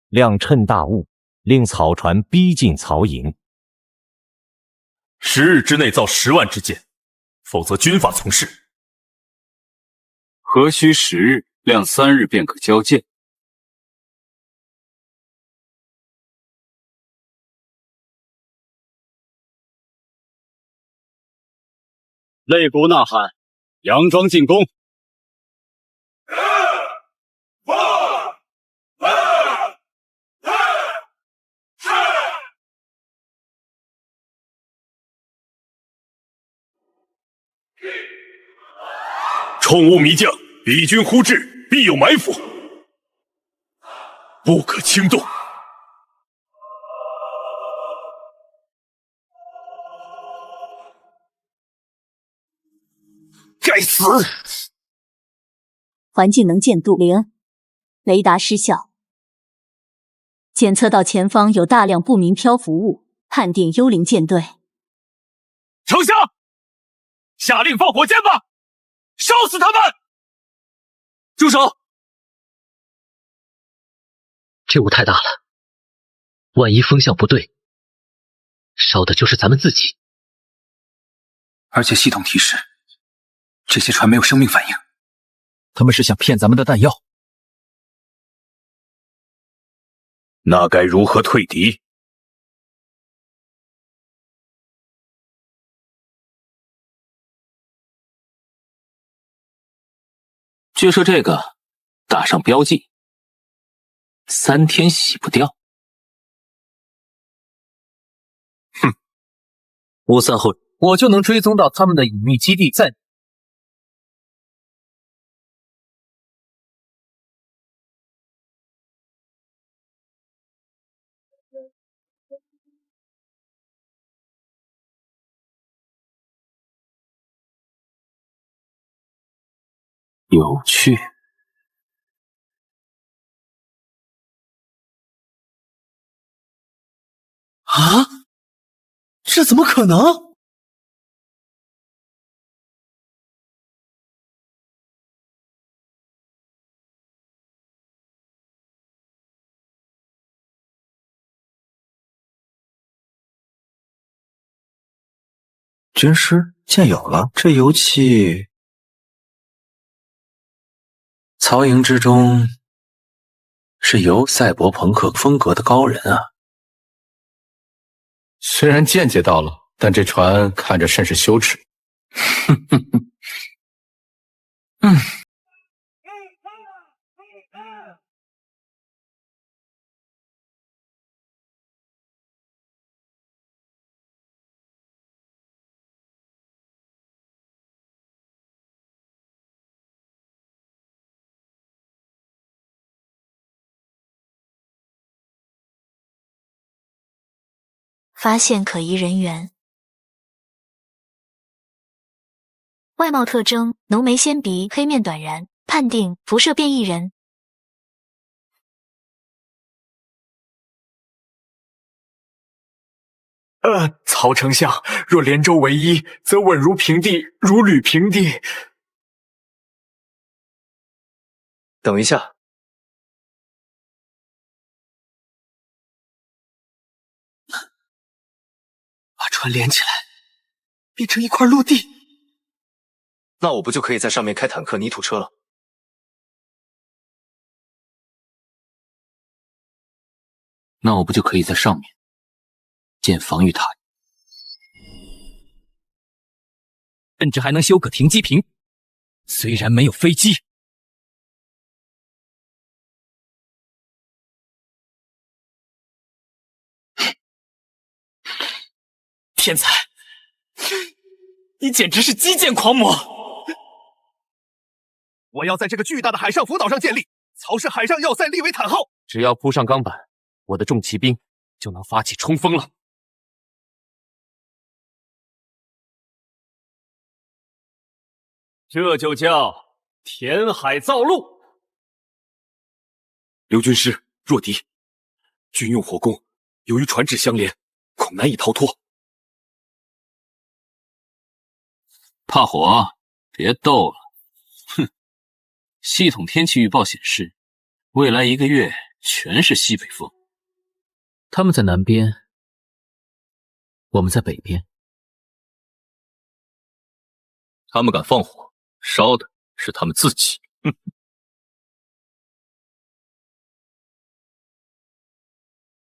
亮趁大雾，令草船逼近曹营。10日之内造10万支箭，否则军法从事。何须10日？亮3日便可交箭。擂鼓呐喊，佯装进攻。冲雾迷将，敌军忽至，必有埋伏，不可轻动。该死！环境能见度0，雷达失效。检测到前方有大量不明漂浮物，判定幽灵舰队。丞相，下令放火箭吧，烧死他们！住手！这雾太大了，万一风向不对，烧的就是咱们自己。而且系统提示，这些船没有生命反应，他们是想骗咱们的弹药。那该如何退敌？就说这个打上标记，3天洗不掉。哼，5散后我就能追踪到他们的隐秘基地在。有趣。啊！这怎么可能？军师见有了，这油气曹营之中是有赛博朋克风格的高人啊。虽然间接到了，但这船看着甚是羞耻。发现可疑人员，外貌特征：浓眉纤鼻，黑面短髯，判定辐射变异人。曹丞相，若连州为一，则稳如平地，如履平地。等一下，把船连起来，变成一块陆地。那我不就可以在上面开坦克、泥土车了？那我不就可以在上面建防御塔？甚至还能修个停机坪，虽然没有飞机。天才，你简直是基建狂魔！我要在这个巨大的海上浮岛上建立曹氏海上要塞利维坦号。只要铺上钢板，我的重骑兵就能发起冲锋了。这就叫填海造陆。刘军师，弱敌，军用火攻，由于船只相连，恐难以逃脱。怕火？别逗了！哼！系统天气预报显示，未来1个月全是西北风。他们在南边，我们在北边。他们敢放火，烧的是他们自己。哼！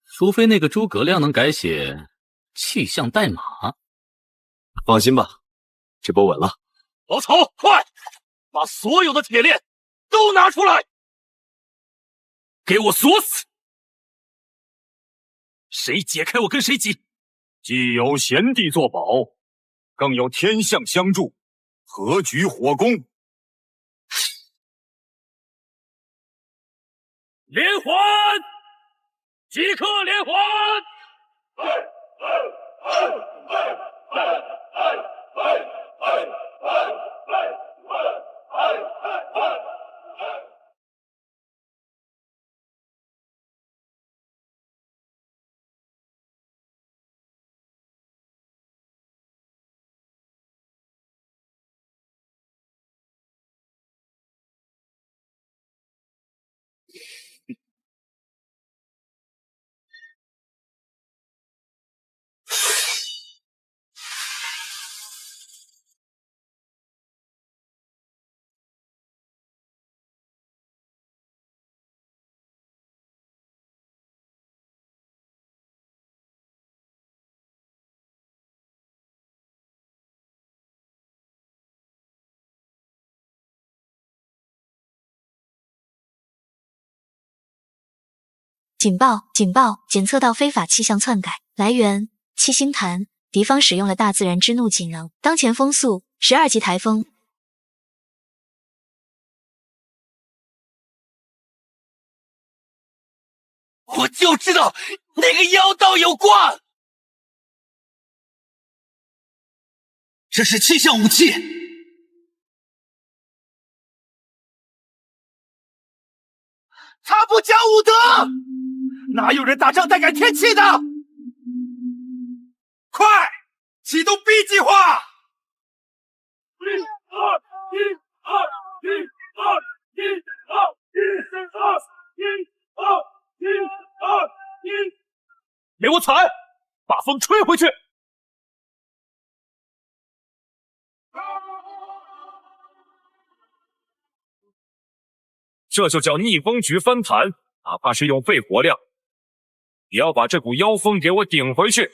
除非那个诸葛亮能改写气象代码。放心吧，这波稳了。老曹，快把所有的铁链都拿出来，给我锁死！谁解开我跟谁急。既有贤弟作保，更有天象相助，何举火攻？连环！即刻连环！警报！警报！检测到非法气象篡改，来源：七星潭。敌方使用了大自然之怒锦能，当前风速12级台风。我就知道那个妖道有关，这是气象武器。他不讲武德，哪有人打仗带改天气的？快，启动 B 计划！给我踩，把风吹回去。这就叫逆风局翻盘，哪怕是用肺活量，也要把这股妖风给我顶回去。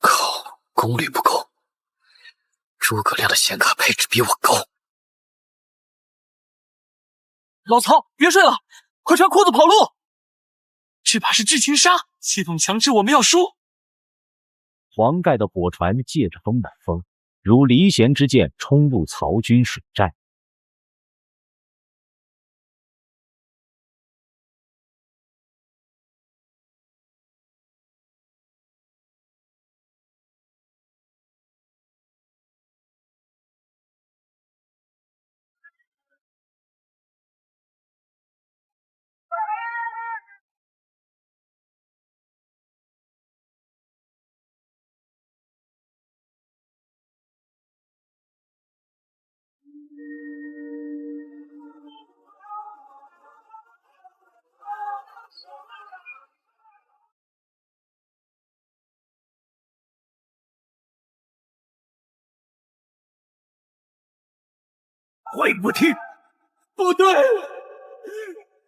靠，功率不够。诸葛亮的显卡配置比我高。老曹，别睡了，快穿裤子跑路！这把是智群杀，系统强制我们要输。黄盖的火船借着风南风，如离弦之箭冲入曹军水寨。会不听？不对，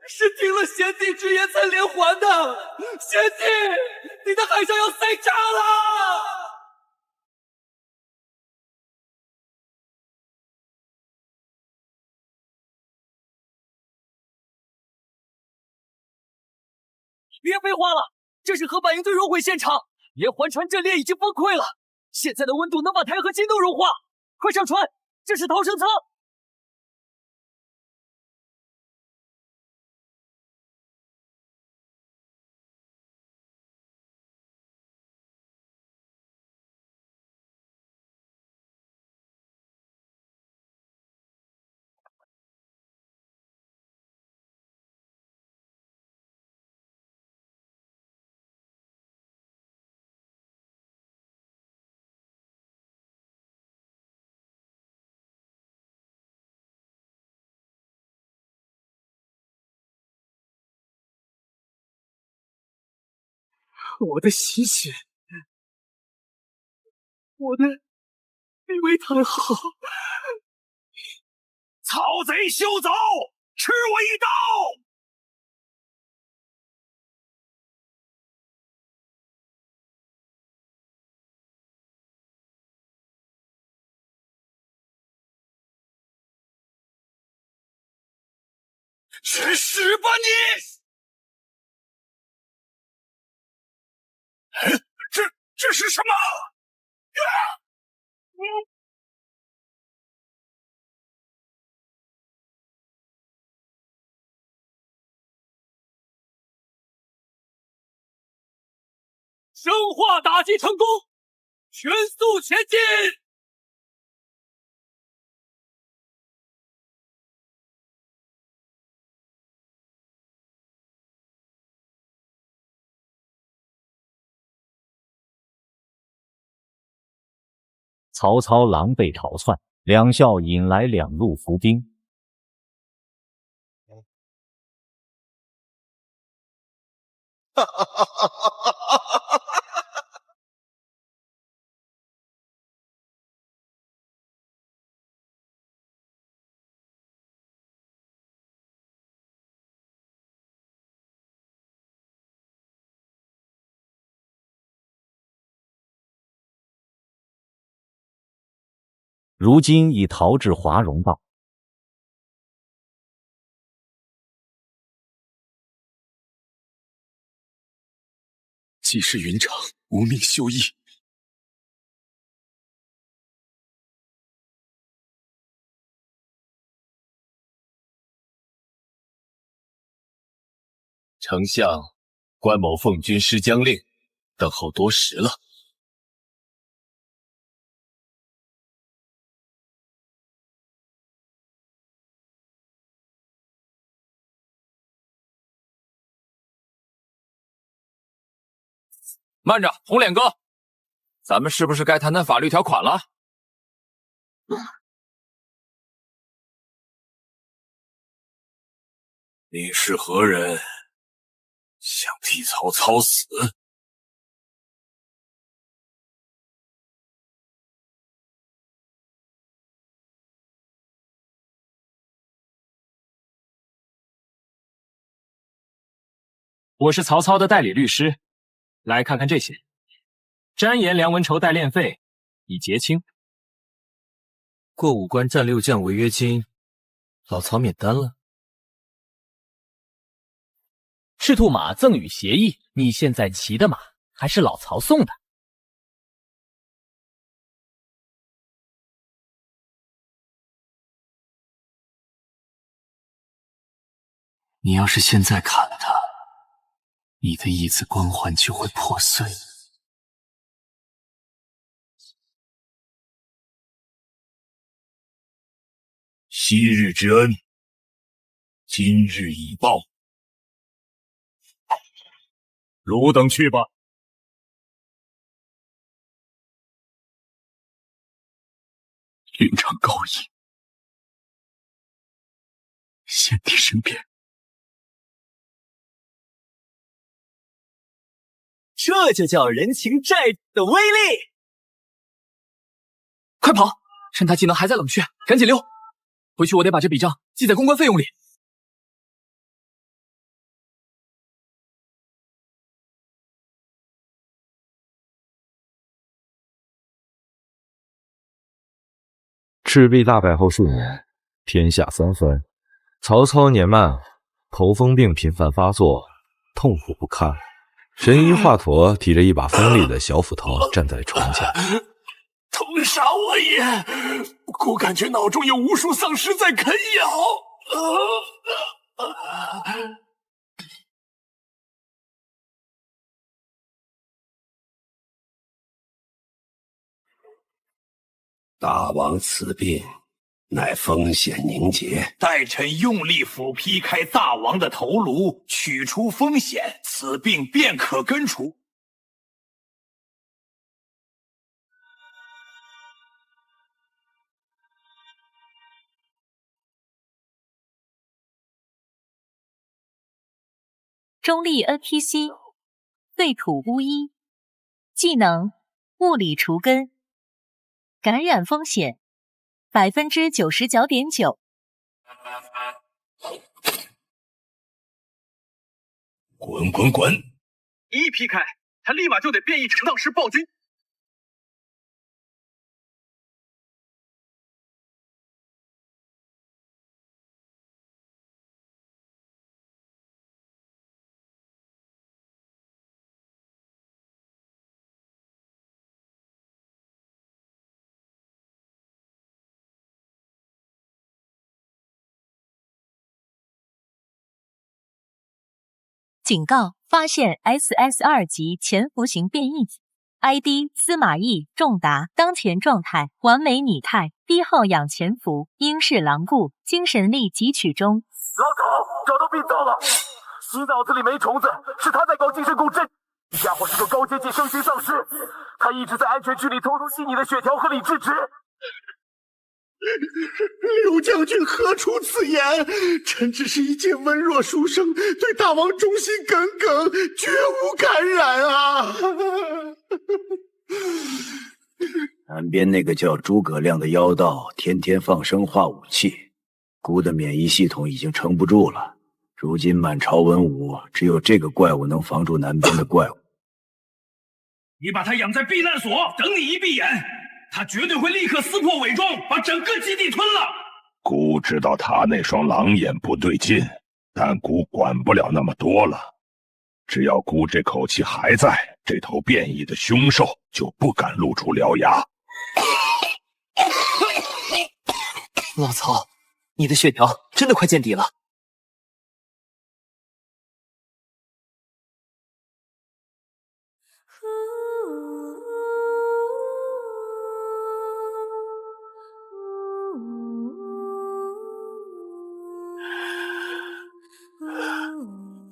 是听了贤弟之言才连环的。贤弟，你的海上要塞炸了！别废话了，这是核反应堆熔毁现场，连环船阵列已经崩溃了。现在的温度能把钛合金都融化，快上船，这是逃生舱。我的喜血，我的卑微太好，曹贼休走，吃我一刀！去死吧你！这是什么？生化打击成功，全速前进！曹操狼狈逃窜，两校引来两路伏兵。哈哈哈哈哈哈！如今已逃至华容道。既是云长，无命休矣。丞相，关某奉军师将令，等候多时了。慢着，红脸哥，咱们是不是该谈谈法律条款了？你是何人？想替曹操死？我是曹操的代理律师，来看看这些。瞻言梁文筹代练费已结清，过5关战6将违约金，老曹免单了。赤兔马赠与协议，你现在骑的马还是老曹送的。你要是现在砍了他，你的义子光环就会破碎。昔日之恩，今日已报。汝等去吧。云长高义，先帝身边。这就叫人情债的威力！快跑，趁他技能还在冷却，赶紧溜！回去我得把这笔账记在公关费用里。赤壁大败后数年，天下三分。曹操年迈，头风病频繁发作，痛苦不堪。神医华佗提着一把锋利的小斧头站在床前，痛杀我也！我感觉脑中有无数丧尸在啃咬。大王此病乃风险凝结，待臣用力斧劈开大王的头颅，取出风险，此病便可根除。中立 NPC 对土巫医，技能物理除根，感染风险99.9%。滚滚滚！一劈开，他立马就得变异成丧尸暴君。警告：发现 SS2 级潜伏型变异体 ，ID 司马懿、仲达，当前状态完美拟态，低耗氧潜伏，应是狼顾，精神力汲取中。老狗找到病灶了，你脑子里没虫子，是他在搞精神共振。这家伙是个高阶级升级丧尸，他一直在安全区里偷偷吸你的血条和理智值。刘将军何出此言？臣只是一介温弱书生，对大王忠心耿耿，绝无感染啊！南边那个叫诸葛亮的妖道，天天放生化武器，孤的免疫系统已经撑不住了。如今满朝文武，只有这个怪物能防住南边的怪物。你把他养在避难所，等你一闭眼，他绝对会立刻撕破伪装，把整个基地吞了。姑知道他那双狼眼不对劲，但姑管不了那么多了。只要姑这口气还在，这头变异的凶兽就不敢露出獠牙。老曹，你的血条真的快见底了。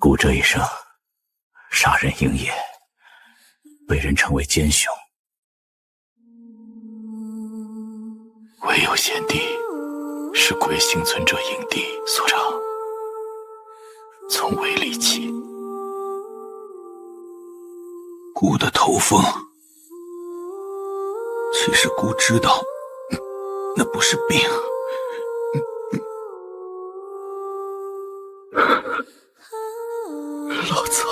姑这一生杀人营业，被人称为奸雄，唯有贤弟是鬼幸存者营地所长，从未离弃。姑的头风，其实姑知道，那不是病。老曹，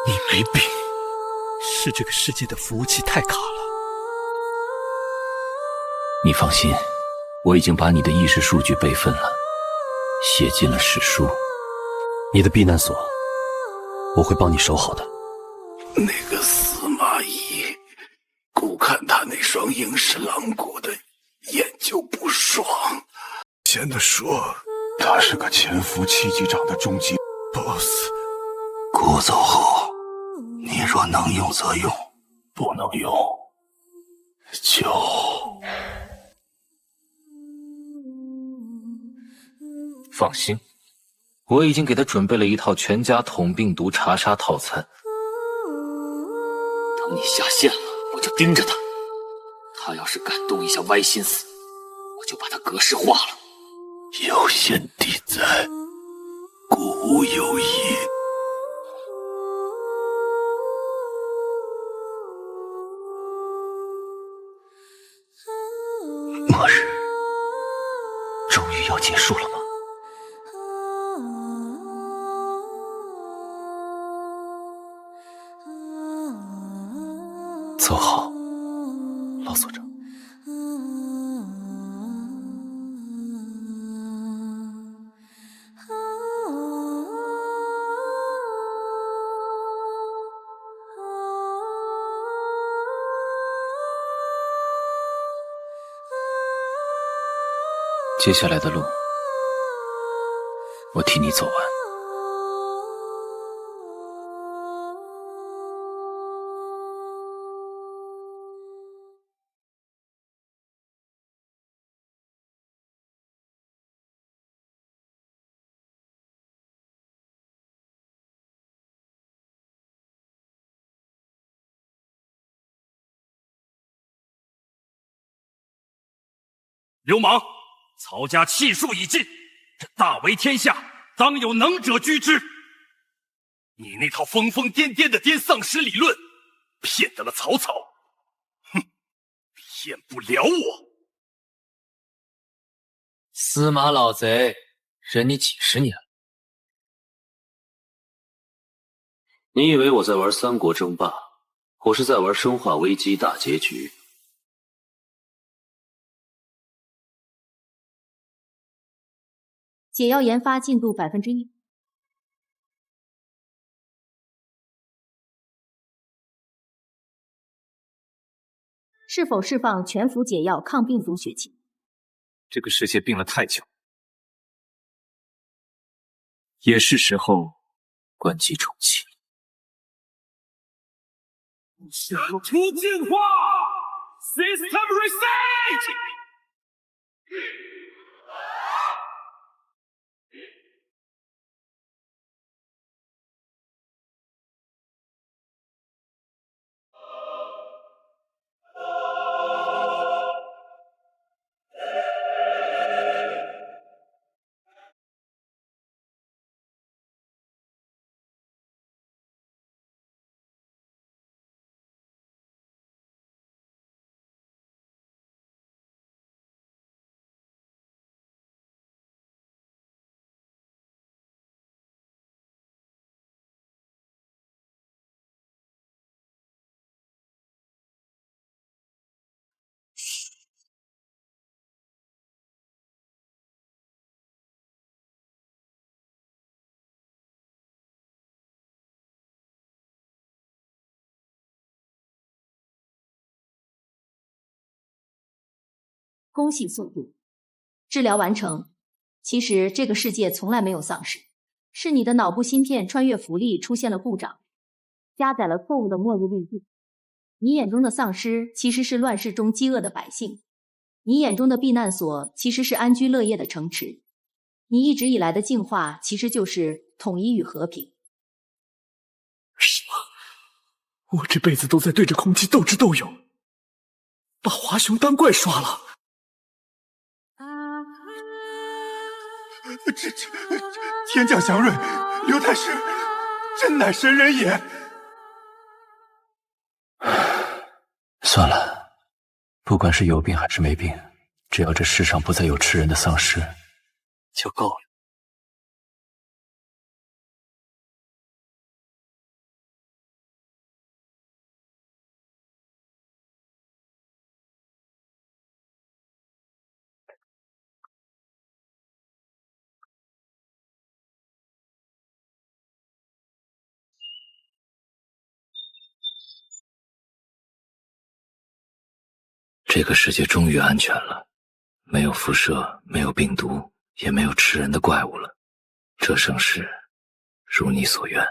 你没病，是这个世界的服务器太卡了。你放心，我已经把你的意识数据备份了，写进了史书。你的避难所，我会帮你守好的。那个司马懿，姑看他那双英式狼骨的眼就不爽。现在说他是个潜伏7级长的终极 BOSS。姑走后，你若能用则用，不能用就……放心，我已经给他准备了一套全家桶病毒查杀套餐。等你下线了，我就盯着他。他要是敢动一下歪心思，我就把他格式化了。有贤弟在，姑无有疑。末日终于要结束了吗？走好，老所长。接下来的路，我替你走完。流氓！曹家气数已尽，这大为天下，当有能者居之。你那套疯疯癫癫的颠丧尸理论，骗得了曹操，哼，骗不了我。司马老贼，忍你几10年了？你以为我在玩三国争霸，我是在玩生化危机大结局。解药研发进度1%。是否释放全服解药抗病毒血清？这个世界病了太久，也是时候关机重启。出进化 ，System Reset。恭喜速度，治疗完成。其实这个世界从来没有丧尸，是你的脑部芯片穿越浮力出现了故障，加载了错误的末日滤镜。你眼中的丧尸其实是乱世中饥饿的百姓，你眼中的避难所其实是安居乐业的城池，你一直以来的进化其实就是统一与和平。什么？我这辈子都在对着空气斗智斗勇，把华雄当怪耍了。这天降祥瑞，刘太师真乃神人也。算了，不管是有病还是没病，只要这世上不再有吃人的丧尸，就够了。这个世界终于安全了，没有辐射，没有病毒，也没有吃人的怪物了。这盛世如你所愿。